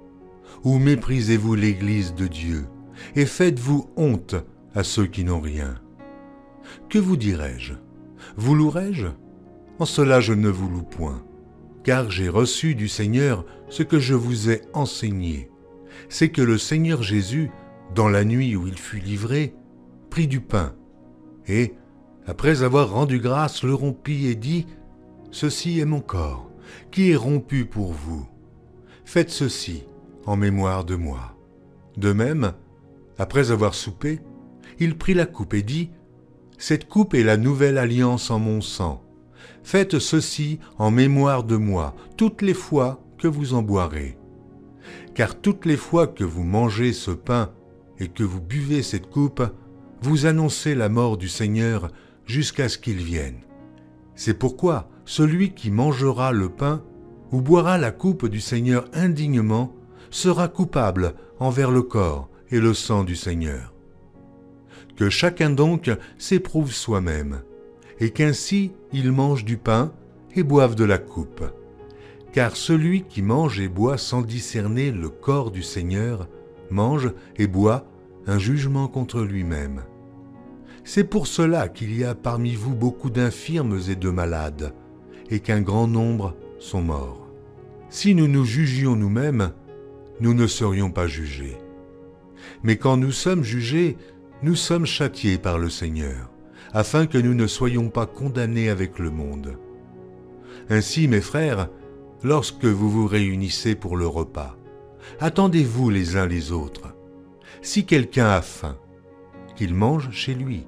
Ou méprisez-vous l'Église de Dieu, et faites-vous honte à ceux qui n'ont rien? Que vous dirai-je? Vous louerai-je? En cela je ne vous loue point, car j'ai reçu du Seigneur ce que je vous ai enseigné, c'est que le Seigneur Jésus, dans la nuit où il fut livré, prit du pain, et, après avoir rendu grâce, le rompit et dit, « Ceci est mon corps, qui est rompu pour vous. Faites ceci en mémoire de moi. » De même, après avoir soupé, il prit la coupe et dit, « Cette coupe est la nouvelle alliance en mon sang. Faites ceci en mémoire de moi toutes les fois que vous en boirez. Car toutes les fois que vous mangez ce pain et que vous buvez cette coupe, vous annoncez la mort du Seigneur jusqu'à ce qu'il vienne. C'est pourquoi celui qui mangera le pain ou boira la coupe du Seigneur indignement sera coupable envers le corps et le sang du Seigneur. Que chacun donc s'éprouve soi-même, et qu'ainsi il mange du pain et boive de la coupe. Car celui qui mange et boit sans discerner le corps du Seigneur mange et boit un jugement contre lui-même. C'est pour cela qu'il y a parmi vous beaucoup d'infirmes et de malades, et qu'un grand nombre sont morts. Si nous nous jugions nous-mêmes, nous ne serions pas jugés. Mais quand nous sommes jugés, nous sommes châtiés par le Seigneur, afin que nous ne soyons pas condamnés avec le monde. Ainsi, mes frères, lorsque vous vous réunissez pour le repas, attendez-vous les uns les autres. Si quelqu'un a faim, qu'il mange chez lui,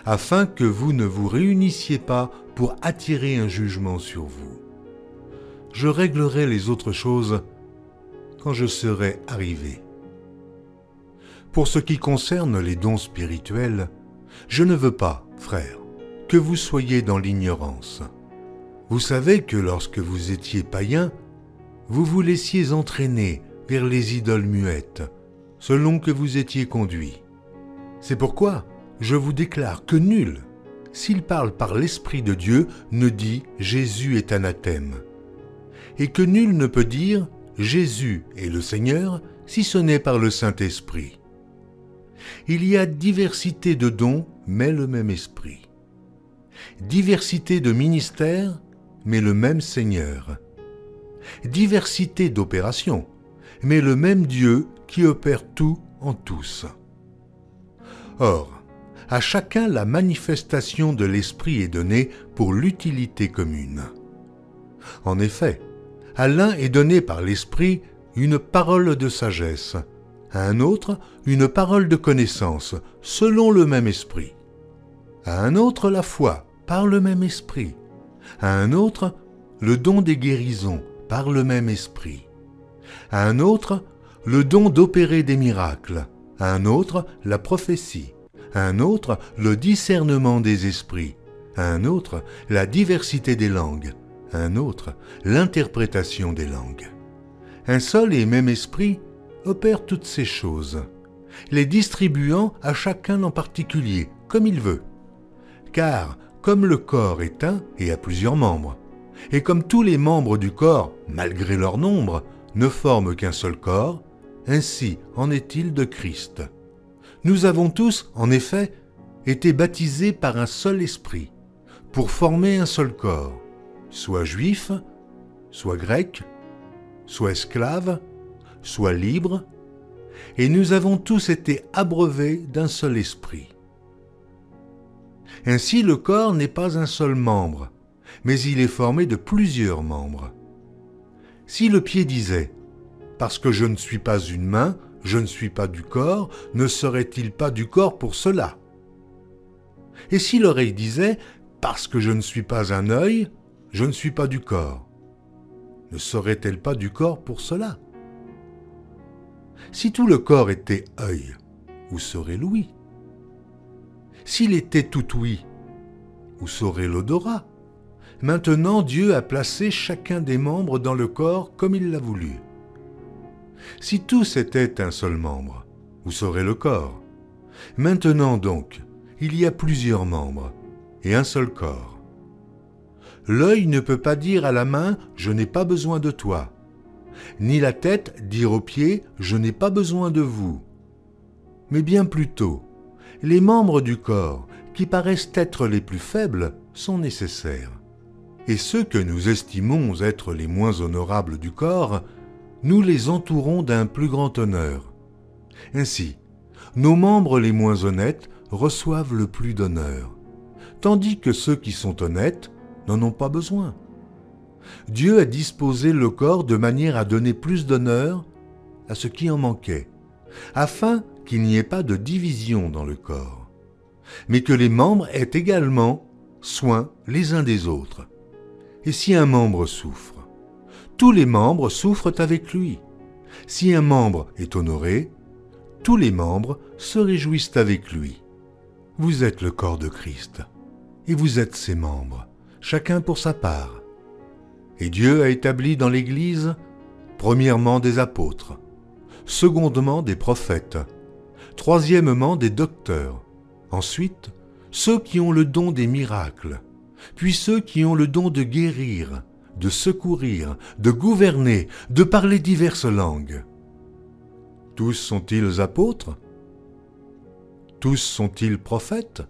afin que vous ne vous réunissiez pas pour attirer un jugement sur vous. Je réglerai les autres choses quand je serai arrivé. Pour ce qui concerne les dons spirituels, je ne veux pas, frères, que vous soyez dans l'ignorance. Vous savez que lorsque vous étiez païens, vous vous laissiez entraîner vers les idoles muettes, selon que vous étiez conduits. C'est pourquoi je vous déclare que nul, s'il parle par l'Esprit de Dieu, ne dit « Jésus est anathème », et que nul ne peut dire « Jésus est le Seigneur » si ce n'est par le Saint-Esprit. Il y a diversité de dons, mais le même Esprit. Diversité de ministères, mais le même Seigneur. Diversité d'opérations, mais le même Dieu qui opère tout en tous. Or, à chacun la manifestation de l'Esprit est donnée pour l'utilité commune. En effet, à l'un est donné par l'Esprit une parole de sagesse, à un autre une parole de connaissance, selon le même Esprit. À un autre la foi, par le même Esprit. À un autre le don des guérisons, par le même Esprit. À un autre le don d'opérer des miracles. À un autre la prophétie. À un autre le discernement des esprits. À un autre la diversité des langues. À un autre l'interprétation des langues. Un seul et même Esprit opère toutes ces choses, les distribuant à chacun en particulier, comme il veut. Car, comme le corps est un et a plusieurs membres, et comme tous les membres du corps, malgré leur nombre, ne forment qu'un seul corps, ainsi en est-il de Christ. Nous avons tous, en effet, été baptisés par un seul esprit, pour former un seul corps, soit juif, soit grec, soit esclave, soit libres, et nous avons tous été abreuvés d'un seul esprit. Ainsi le corps n'est pas un seul membre, mais il est formé de plusieurs membres. Si le pied disait « Parce que je ne suis pas une main, je ne suis pas du corps », ne serait-il pas du corps pour cela? Et si l'oreille disait « Parce que je ne suis pas un œil, je ne suis pas du corps », ne serait-elle pas du corps pour cela? Si tout le corps était œil, où serait l'ouïe? S'il était tout ouïe, où serait l'odorat? Maintenant, Dieu a placé chacun des membres dans le corps comme il l'a voulu. Si tous étaient un seul membre, où serait le corps? Maintenant donc, il y a plusieurs membres, et un seul corps. L'œil ne peut pas dire à la main « Je n'ai pas besoin de toi », ni la tête dire aux pieds « Je n'ai pas besoin de vous ». Mais bien plutôt, les membres du corps, qui paraissent être les plus faibles, sont nécessaires. Et ceux que nous estimons être les moins honorables du corps, nous les entourons d'un plus grand honneur. Ainsi, nos membres les moins honnêtes reçoivent le plus d'honneur, tandis que ceux qui sont honnêtes n'en ont pas besoin. Dieu a disposé le corps de manière à donner plus d'honneur à ce qui en manquait, afin qu'il n'y ait pas de division dans le corps, mais que les membres aient également soin les uns des autres. Et si un membre souffre, tous les membres souffrent avec lui. Si un membre est honoré, tous les membres se réjouissent avec lui. Vous êtes le corps de Christ, et vous êtes ses membres, chacun pour sa part. Et Dieu a établi dans l'Église, premièrement des apôtres, secondement des prophètes, troisièmement des docteurs, ensuite ceux qui ont le don des miracles, puis ceux qui ont le don de guérir, de secourir, de gouverner, de parler diverses langues. Tous sont-ils apôtres? Tous sont-ils prophètes?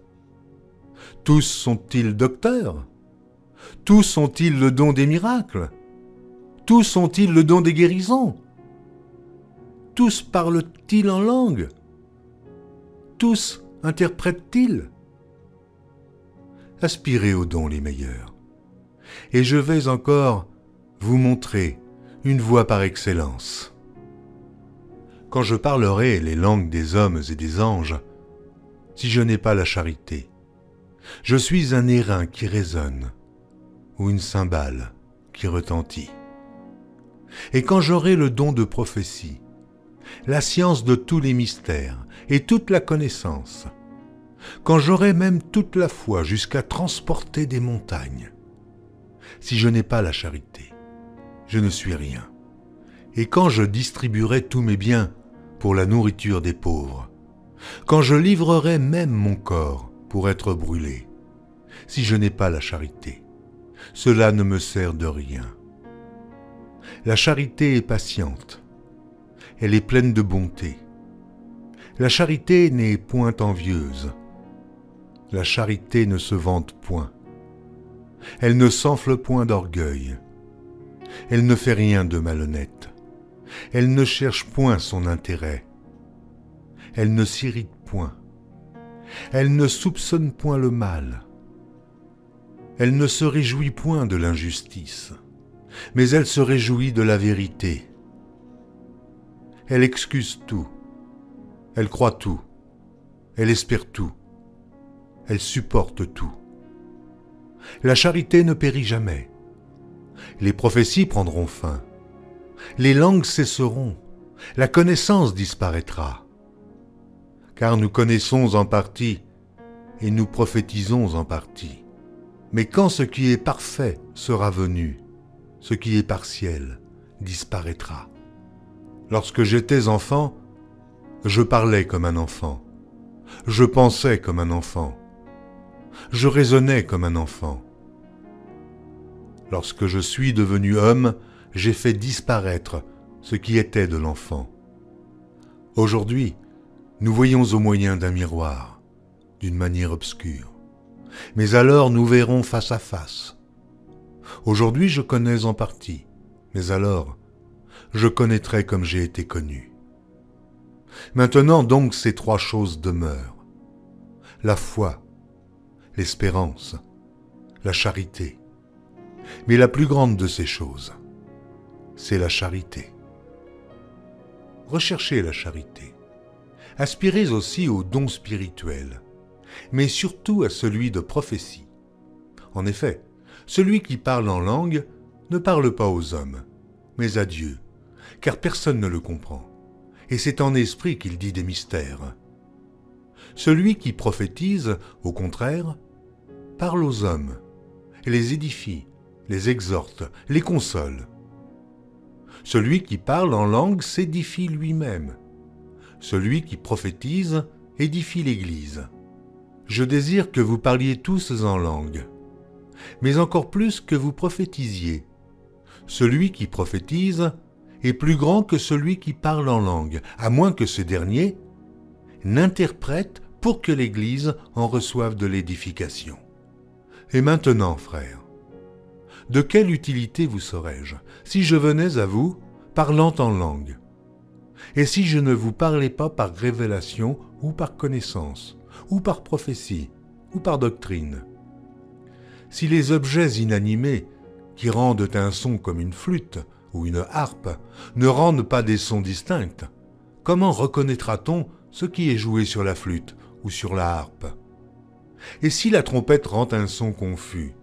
Tous sont-ils docteurs? Tous ont-ils le don des miracles? Tous ont-ils le don des guérisons? Tous parlent-ils en langue? Tous interprètent-ils? Aspirez aux dons les meilleurs. Et je vais encore vous montrer une voie par excellence. Quand je parlerai les langues des hommes et des anges, si je n'ai pas la charité, je suis un airain qui résonne, ou une cymbale qui retentit. Et quand j'aurai le don de prophétie, la science de tous les mystères et toute la connaissance, quand j'aurai même toute la foi jusqu'à transporter des montagnes, si je n'ai pas la charité, je ne suis rien. Et quand je distribuerai tous mes biens pour la nourriture des pauvres, quand je livrerai même mon corps pour être brûlé, si je n'ai pas la charité, cela ne me sert de rien. La charité est patiente, elle est pleine de bonté. La charité n'est point envieuse. La charité ne se vante point. Elle ne s'enfle point d'orgueil. Elle ne fait rien de malhonnête. Elle ne cherche point son intérêt. Elle ne s'irrite point. Elle ne soupçonne point le mal. Elle ne se réjouit point de l'injustice, mais elle se réjouit de la vérité. Elle excuse tout. Elle croit tout. Elle espère tout. Elle supporte tout. La charité ne périt jamais. Les prophéties prendront fin. Les langues cesseront. La connaissance disparaîtra. Car nous connaissons en partie et nous prophétisons en partie. Mais quand ce qui est parfait sera venu, ce qui est partiel disparaîtra. Lorsque j'étais enfant, je parlais comme un enfant. Je pensais comme un enfant. Je raisonnais comme un enfant. Lorsque je suis devenu homme, j'ai fait disparaître ce qui était de l'enfant. Aujourd'hui, nous voyons au moyen d'un miroir, d'une manière obscure. Mais alors nous verrons face à face. Aujourd'hui je connais en partie, mais alors je connaîtrai comme j'ai été connu. Maintenant donc ces trois choses demeurent. La foi, l'espérance, la charité. Mais la plus grande de ces choses, c'est la charité. Recherchez la charité. Aspirez aussi aux dons spirituels, mais surtout à celui de prophétie. En effet, celui qui parle en langue ne parle pas aux hommes, mais à Dieu, car personne ne le comprend, et c'est en esprit qu'il dit des mystères. Celui qui prophétise, au contraire, parle aux hommes, et les édifie, les exhorte, les console. Celui qui parle en langue s'édifie lui-même. Celui qui prophétise édifie l'Église. Je désire que vous parliez tous en langue, mais encore plus que vous prophétisiez. Celui qui prophétise est plus grand que celui qui parle en langue, à moins que ce dernier n'interprète pour que l'Église en reçoive de l'édification. Et maintenant, frères, de quelle utilité vous serais-je si je venais à vous parlant en langue? Et si je ne vous parlais pas par révélation ou par connaissance, ou par prophétie, ou par doctrine? Si les objets inanimés, qui rendent un son comme une flûte ou une harpe, ne rendent pas des sons distincts, comment reconnaîtra-t-on ce qui est joué sur la flûte ou sur la harpe? Et si la trompette rend un son confus,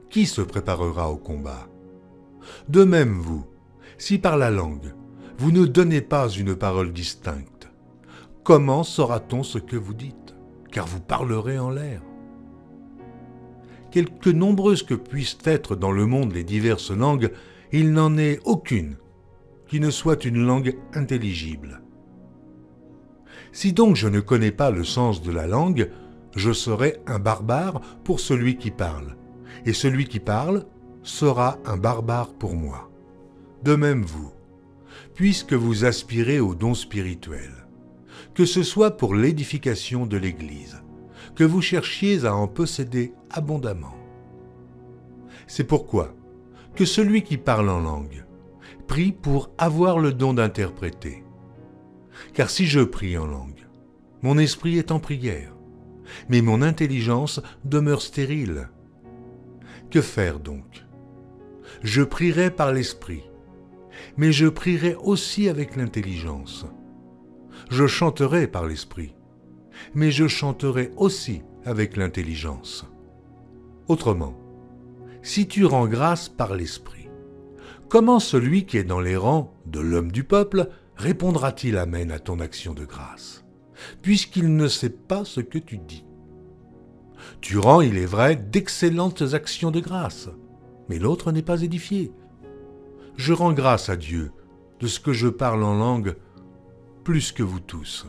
qui se préparera au combat? De même vous, si par la langue, vous ne donnez pas une parole distincte, comment saura-t-on ce que vous dites? Car vous parlerez en l'air. Quelque nombreuses que puissent être dans le monde les diverses langues, il n'en est aucune qui ne soit une langue intelligible. Si donc je ne connais pas le sens de la langue, je serai un barbare pour celui qui parle, et celui qui parle sera un barbare pour moi. De même vous, puisque vous aspirez aux dons spirituels, que ce soit pour l'édification de l'Église, que vous cherchiez à en posséder abondamment. C'est pourquoi que celui qui parle en langue prie pour avoir le don d'interpréter. Car si je prie en langue, mon esprit est en prière, mais mon intelligence demeure stérile. Que faire donc? Je prierai par l'esprit, mais je prierai aussi avec l'intelligence. Je chanterai par l'esprit, mais je chanterai aussi avec l'intelligence. Autrement, si tu rends grâce par l'esprit, comment celui qui est dans les rangs de l'homme du peuple répondra-t-il amen à ton action de grâce, puisqu'il ne sait pas ce que tu dis? Tu rends, il est vrai, d'excellentes actions de grâce, mais l'autre n'est pas édifié. Je rends grâce à Dieu de ce que je parle en langue plus que vous tous.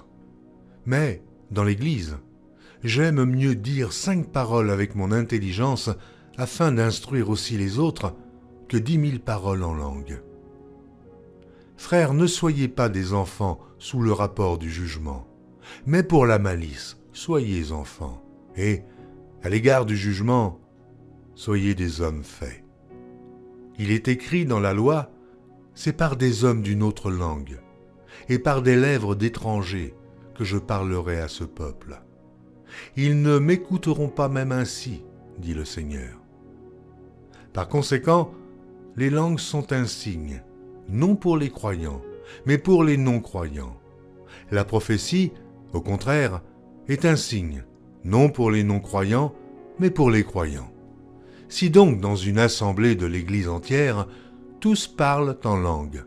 Mais, dans l'Église, j'aime mieux dire 5 paroles avec mon intelligence afin d'instruire aussi les autres que 10 000 paroles en langue. Frères, ne soyez pas des enfants sous le rapport du jugement, mais pour la malice, soyez enfants, et, à l'égard du jugement, soyez des hommes faits. Il est écrit dans la loi, c'est par des hommes d'une autre langue, et par des lèvres d'étrangers que je parlerai à ce peuple. Ils ne m'écouteront pas même ainsi, dit le Seigneur. Par conséquent, les langues sont un signe, non pour les croyants, mais pour les non-croyants. La prophétie, au contraire, est un signe, non pour les non-croyants, mais pour les croyants. Si donc dans une assemblée de l'Église entière, tous parlent en langue,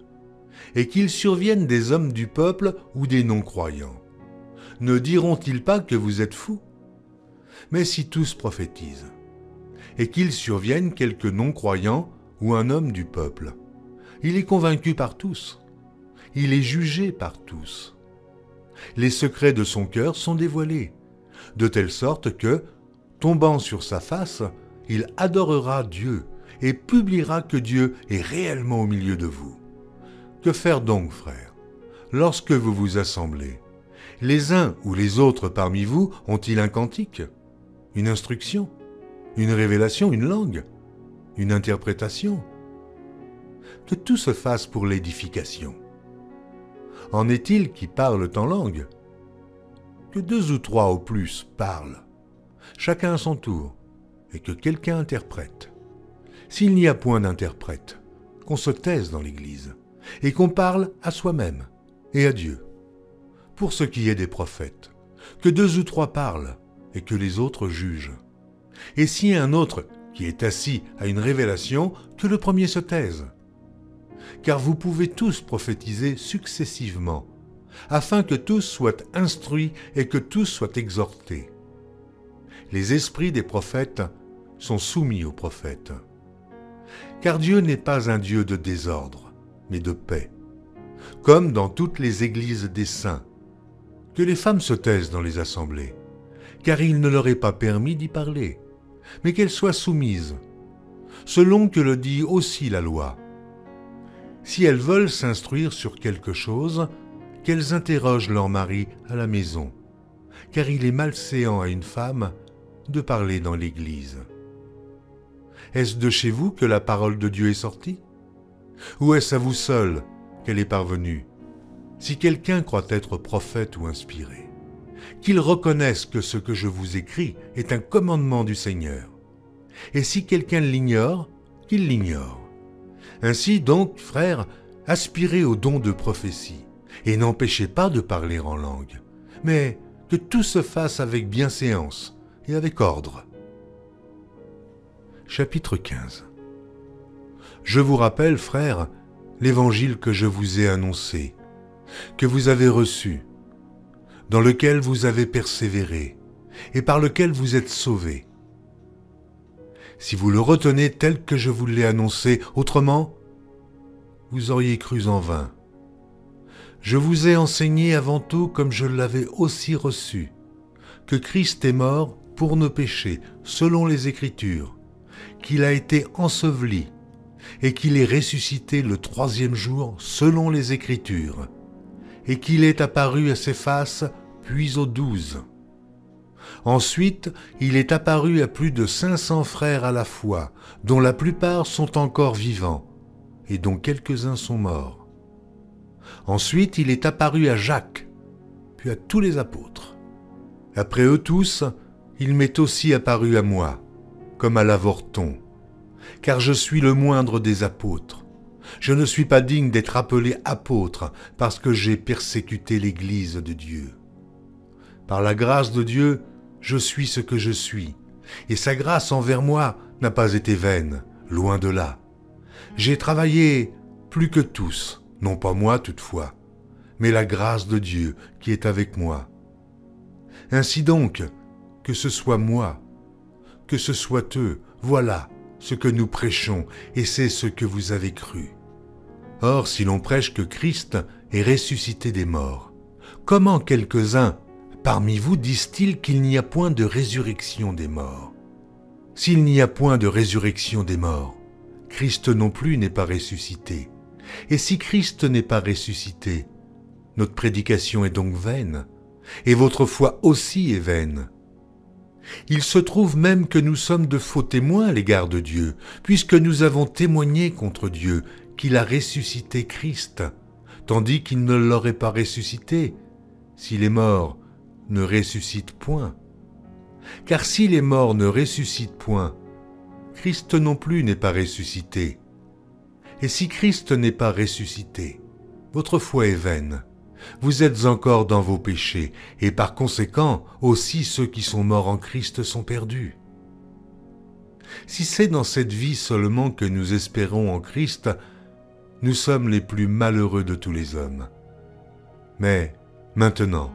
et qu'il survienne des hommes du peuple ou des non-croyants, ne diront-ils pas que vous êtes fous? Mais si tous prophétisent, et qu'il survienne quelque non-croyant ou un homme du peuple, il est convaincu par tous, il est jugé par tous. Les secrets de son cœur sont dévoilés, de telle sorte que, tombant sur sa face, il adorera Dieu et publiera que Dieu est réellement au milieu de vous. Que faire donc, frères, lorsque vous vous assemblez? Les uns ou les autres parmi vous ont-ils un cantique, une instruction, une révélation, une langue, une interprétation? Que tout se fasse pour l'édification. En est-il qui parlent en langue? Que 2 ou 3 au plus parlent, chacun à son tour, et que quelqu'un interprète. S'il n'y a point d'interprète, qu'on se taise dans l'Église, et qu'on parle à soi-même et à Dieu. Pour ce qui est des prophètes, que 2 ou 3 parlent, et que les autres jugent. Et si un autre qui est assis a une révélation, que le premier se taise. Car vous pouvez tous prophétiser successivement, afin que tous soient instruits et que tous soient exhortés. Les esprits des prophètes sont soumis aux prophètes. Car Dieu n'est pas un Dieu de désordre, mais de paix. Comme dans toutes les églises des saints, que les femmes se taisent dans les assemblées, car il ne leur est pas permis d'y parler, mais qu'elles soient soumises, selon que le dit aussi la loi. Si elles veulent s'instruire sur quelque chose, qu'elles interrogent leur mari à la maison, car il est malséant à une femme de parler dans l'Église. Est-ce de chez vous que la parole de Dieu est sortie? Ou est-ce à vous seul qu'elle est parvenue? Si quelqu'un croit être prophète ou inspiré, qu'il reconnaisse que ce que je vous écris est un commandement du Seigneur. Et si quelqu'un l'ignore, qu'il l'ignore. Ainsi donc, frères, aspirez au don de prophétie, et n'empêchez pas de parler en langue, mais que tout se fasse avec bienséance et avec ordre. Chapitre 15. Je vous rappelle, frères, l'évangile que je vous ai annoncé, que vous avez reçu, dans lequel vous avez persévéré, et par lequel vous êtes sauvés. Si vous le retenez tel que je vous l'ai annoncé, autrement, vous auriez cru en vain. Je vous ai enseigné avant tout, comme je l'avais aussi reçu, que Christ est mort pour nos péchés, selon les Écritures, qu'il a été enseveli, et qu'il est ressuscité le 3e jour, selon les Écritures, et qu'il est apparu à Céphas, puis aux 12. Ensuite, il est apparu à plus de 500 frères à la fois, dont la plupart sont encore vivants, et dont quelques-uns sont morts. Ensuite, il est apparu à Jacques, puis à tous les apôtres. Après eux tous, il m'est aussi apparu à moi, comme à l'avorton, car je suis le moindre des apôtres. Je ne suis pas digne d'être appelé apôtre, parce que j'ai persécuté l'Église de Dieu. Par la grâce de Dieu, je suis ce que je suis, et sa grâce envers moi n'a pas été vaine, loin de là. J'ai travaillé plus que tous, non pas moi toutefois, mais la grâce de Dieu qui est avec moi. Ainsi donc, que ce soit moi, que ce soit eux, voilà ce que nous prêchons, et c'est ce que vous avez cru. Or, si l'on prêche que Christ est ressuscité des morts, comment quelques-uns parmi vous disent-ils qu'il n'y a point de résurrection des morts? S'il n'y a point de résurrection des morts, Christ non plus n'est pas ressuscité. Et si Christ n'est pas ressuscité, notre prédication est donc vaine, et votre foi aussi est vaine. Il se trouve même que nous sommes de faux témoins à l'égard de Dieu, puisque nous avons témoigné contre Dieu qu'il a ressuscité Christ, tandis qu'il ne l'aurait pas ressuscité, si les morts ne ressuscitent point. Car si les morts ne ressuscitent point, Christ non plus n'est pas ressuscité. Et si Christ n'est pas ressuscité, votre foi est vaine. Vous êtes encore dans vos péchés, et par conséquent, aussi ceux qui sont morts en Christ sont perdus. Si c'est dans cette vie seulement que nous espérons en Christ, nous sommes les plus malheureux de tous les hommes. Mais, maintenant,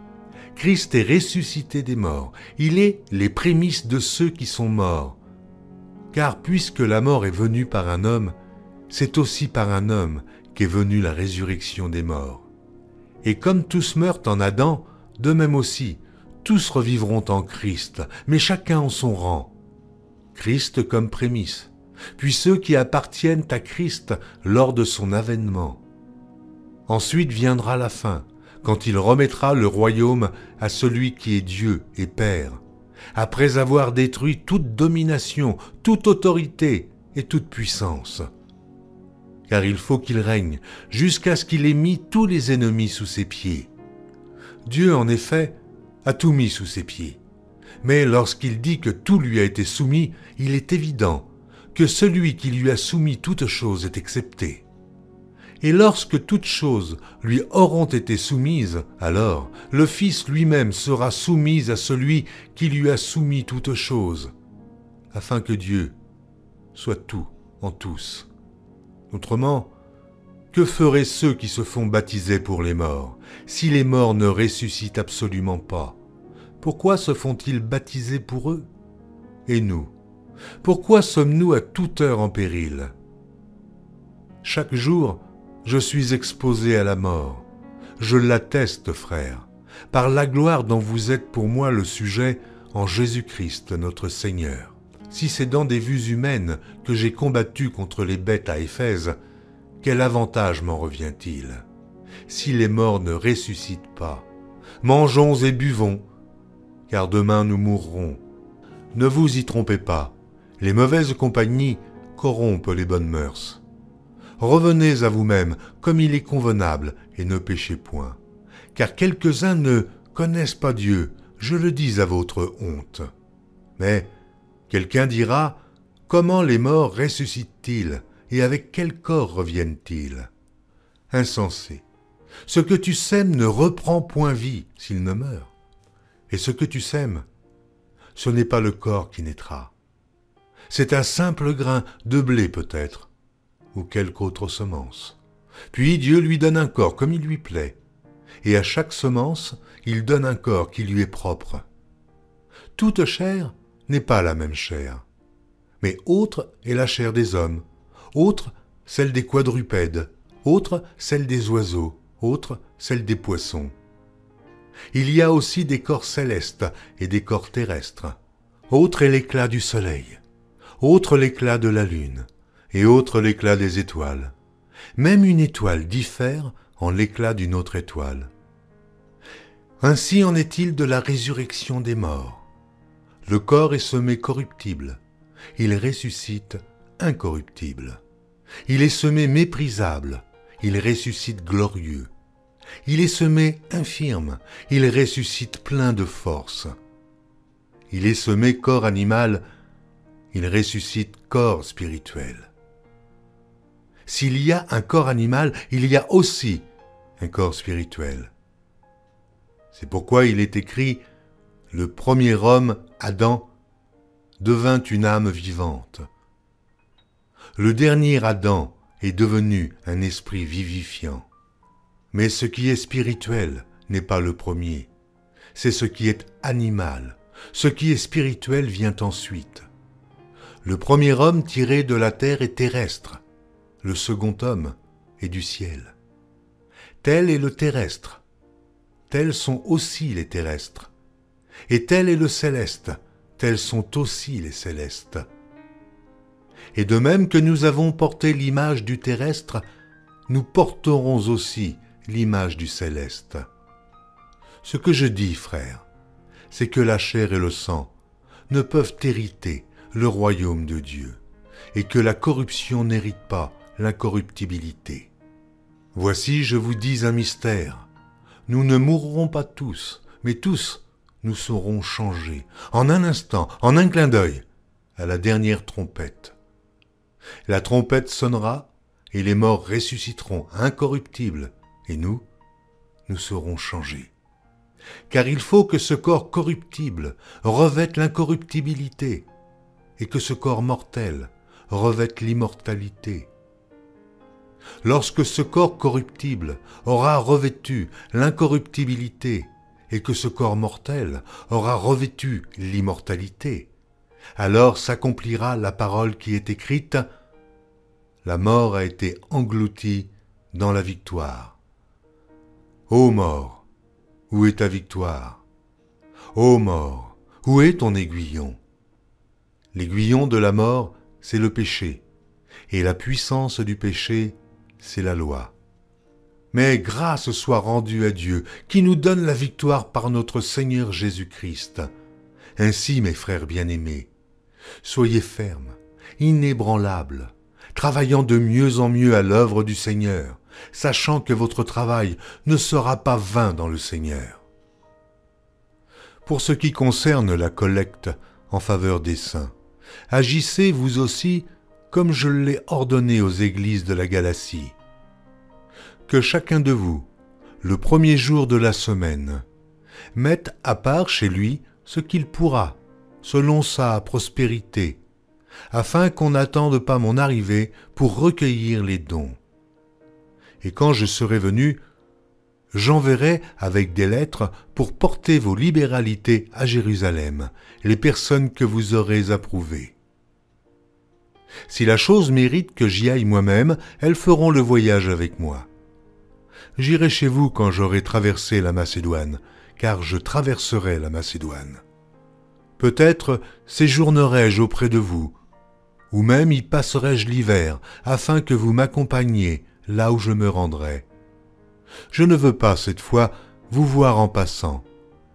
Christ est ressuscité des morts, il est les prémices de ceux qui sont morts. Car puisque la mort est venue par un homme, c'est aussi par un homme qu'est venue la résurrection des morts. Et comme tous meurent en Adam, de même aussi, tous revivront en Christ, mais chacun en son rang. Christ comme prémisse, puis ceux qui appartiennent à Christ lors de son avènement. Ensuite viendra la fin, quand il remettra le royaume à celui qui est Dieu et Père, après avoir détruit toute domination, toute autorité et toute puissance. Car il faut qu'il règne jusqu'à ce qu'il ait mis tous les ennemis sous ses pieds. Dieu, en effet, a tout mis sous ses pieds. Mais lorsqu'il dit que tout lui a été soumis, il est évident que celui qui lui a soumis toutes choses est excepté. Et lorsque toutes choses lui auront été soumises, alors le Fils lui-même sera soumis à celui qui lui a soumis toutes choses, afin que Dieu soit tout en tous. Autrement, que feraient ceux qui se font baptiser pour les morts, si les morts ne ressuscitent absolument pas? Pourquoi se font-ils baptiser pour eux? Et nous, pourquoi sommes-nous à toute heure en péril? Chaque jour, je suis exposé à la mort. Je l'atteste, frères, par la gloire dont vous êtes pour moi le sujet en Jésus-Christ notre Seigneur. Si c'est dans des vues humaines que j'ai combattu contre les bêtes à Éphèse, quel avantage m'en revient-il? Si les morts ne ressuscitent pas, mangeons et buvons, car demain nous mourrons. Ne vous y trompez pas, les mauvaises compagnies corrompent les bonnes mœurs. Revenez à vous-même comme il est convenable, et ne péchez point. Car quelques-uns ne connaissent pas Dieu, je le dis à votre honte. Mais quelqu'un dira, comment les morts ressuscitent-ils, et avec quel corps reviennent-ils? Insensé, ce que tu sèmes ne reprend point vie s'il ne meurt. Et ce que tu sèmes, ce n'est pas le corps qui naîtra. C'est un simple grain de blé peut-être, ou quelque autre semence. Puis Dieu lui donne un corps comme il lui plaît, et à chaque semence, il donne un corps qui lui est propre. Toute chair n'est pas la même chair, mais autre est la chair des hommes, autre celle des quadrupèdes, autre celle des oiseaux, autre celle des poissons. Il y a aussi des corps célestes et des corps terrestres. Autre est l'éclat du soleil, autre l'éclat de la lune, et autre l'éclat des étoiles. Même une étoile diffère en l'éclat d'une autre étoile. Ainsi en est-il de la résurrection des morts. Le corps est semé corruptible, il ressuscite incorruptible. Il est semé méprisable, il ressuscite glorieux. Il est semé infirme, il ressuscite plein de force. Il est semé corps animal, il ressuscite corps spirituel. S'il y a un corps animal, il y a aussi un corps spirituel. C'est pourquoi il est écrit « Le premier homme, Adam, devint une âme vivante. Le dernier Adam est devenu un esprit vivifiant. Mais ce qui est spirituel n'est pas le premier, c'est ce qui est animal. Ce qui est spirituel vient ensuite. Le premier homme tiré de la terre est terrestre, le second homme est du ciel. Tel est le terrestre, tels sont aussi les terrestres. Et tel est le céleste, tels sont aussi les célestes. Et de même que nous avons porté l'image du terrestre, nous porterons aussi l'image du céleste. Ce que je dis, frère, c'est que la chair et le sang ne peuvent hériter le royaume de Dieu, et que la corruption n'hérite pas l'incorruptibilité. Voici, je vous dis un mystère. Nous ne mourrons pas tous, mais tous nous serons changés, en un instant, en un clin d'œil, à la dernière trompette. La trompette sonnera, et les morts ressusciteront incorruptibles, et nous serons changés. Car il faut que ce corps corruptible revête l'incorruptibilité, et que ce corps mortel revête l'immortalité. Lorsque ce corps corruptible aura revêtu l'incorruptibilité, et que ce corps mortel aura revêtu l'immortalité, alors s'accomplira la parole qui est écrite « La mort a été engloutie dans la victoire. Ô mort, où est ta victoire? Ô mort, où est ton aiguillon? L'aiguillon de la mort, c'est le péché, et la puissance du péché, c'est la loi. Mais grâce soit rendue à Dieu, qui nous donne la victoire par notre Seigneur Jésus-Christ. Ainsi, mes frères bien-aimés, soyez fermes, inébranlables, travaillant de mieux en mieux à l'œuvre du Seigneur, sachant que votre travail ne sera pas vain dans le Seigneur. Pour ce qui concerne la collecte en faveur des saints, agissez vous aussi comme je l'ai ordonné aux églises de la Galatie. Que chacun de vous, le premier jour de la semaine, mette à part chez lui ce qu'il pourra, selon sa prospérité, afin qu'on n'attende pas mon arrivée pour recueillir les dons. Et quand je serai venu, j'enverrai avec des lettres pour porter vos libéralités à Jérusalem, les personnes que vous aurez approuvées. Si la chose mérite que j'y aille moi-même, elles feront le voyage avec moi. J'irai chez vous quand j'aurai traversé la Macédoine, car je traverserai la Macédoine. Peut-être séjournerai-je auprès de vous, ou même y passerai-je l'hiver, afin que vous m'accompagniez là où je me rendrai. Je ne veux pas cette fois vous voir en passant,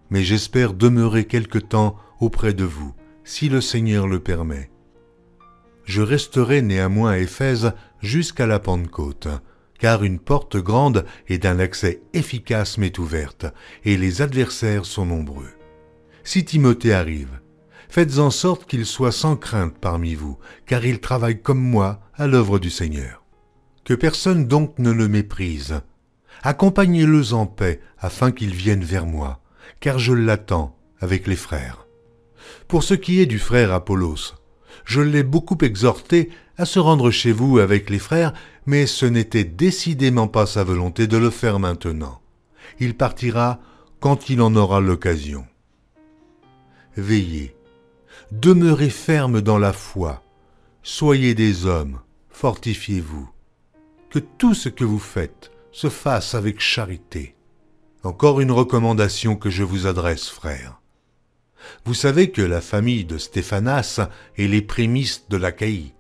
mais j'espère demeurer quelque temps auprès de vous, si le Seigneur le permet. Je resterai néanmoins à Éphèse jusqu'à la Pentecôte, car une porte grande et d'un accès efficace m'est ouverte, et les adversaires sont nombreux. Si Timothée arrive, faites en sorte qu'il soit sans crainte parmi vous, car il travaille comme moi à l'œuvre du Seigneur. Que personne donc ne le méprise. Accompagnez-le en paix, afin qu'il vienne vers moi, car je l'attends avec les frères. Pour ce qui est du frère Apollos, je l'ai beaucoup exhorté à se rendre chez vous avec les frères, mais ce n'était décidément pas sa volonté de le faire maintenant. Il partira quand il en aura l'occasion. Veillez, demeurez fermes dans la foi, soyez des hommes, fortifiez-vous. Que tout ce que vous faites se fasse avec charité. Encore une recommandation que je vous adresse, frères. Vous savez que la famille de Stéphanas est les prémices de l'Achaïe,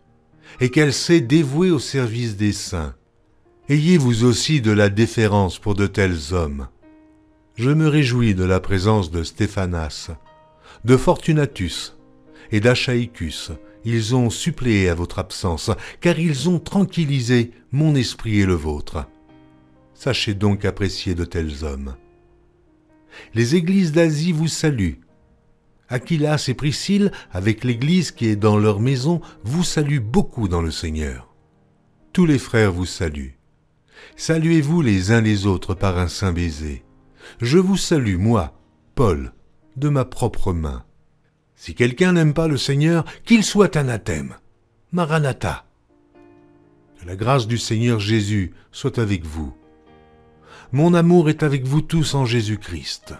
et qu'elle s'est dévouée au service des saints. Ayez vous aussi de la déférence pour de tels hommes. Je me réjouis de la présence de Stéphanas, de Fortunatus et d'Achaïcus. Ils ont suppléé à votre absence, car ils ont tranquillisé mon esprit et le vôtre. Sachez donc apprécier de tels hommes. Les églises d'Asie vous saluent. Aquilas et Priscille, avec l'église qui est dans leur maison, vous saluent beaucoup dans le Seigneur. Tous les frères vous saluent. Saluez-vous les uns les autres par un saint baiser. Je vous salue, moi, Paul, de ma propre main. Si quelqu'un n'aime pas le Seigneur, qu'il soit anathème. Maranatha. Que la grâce du Seigneur Jésus soit avec vous. Mon amour est avec vous tous en Jésus-Christ.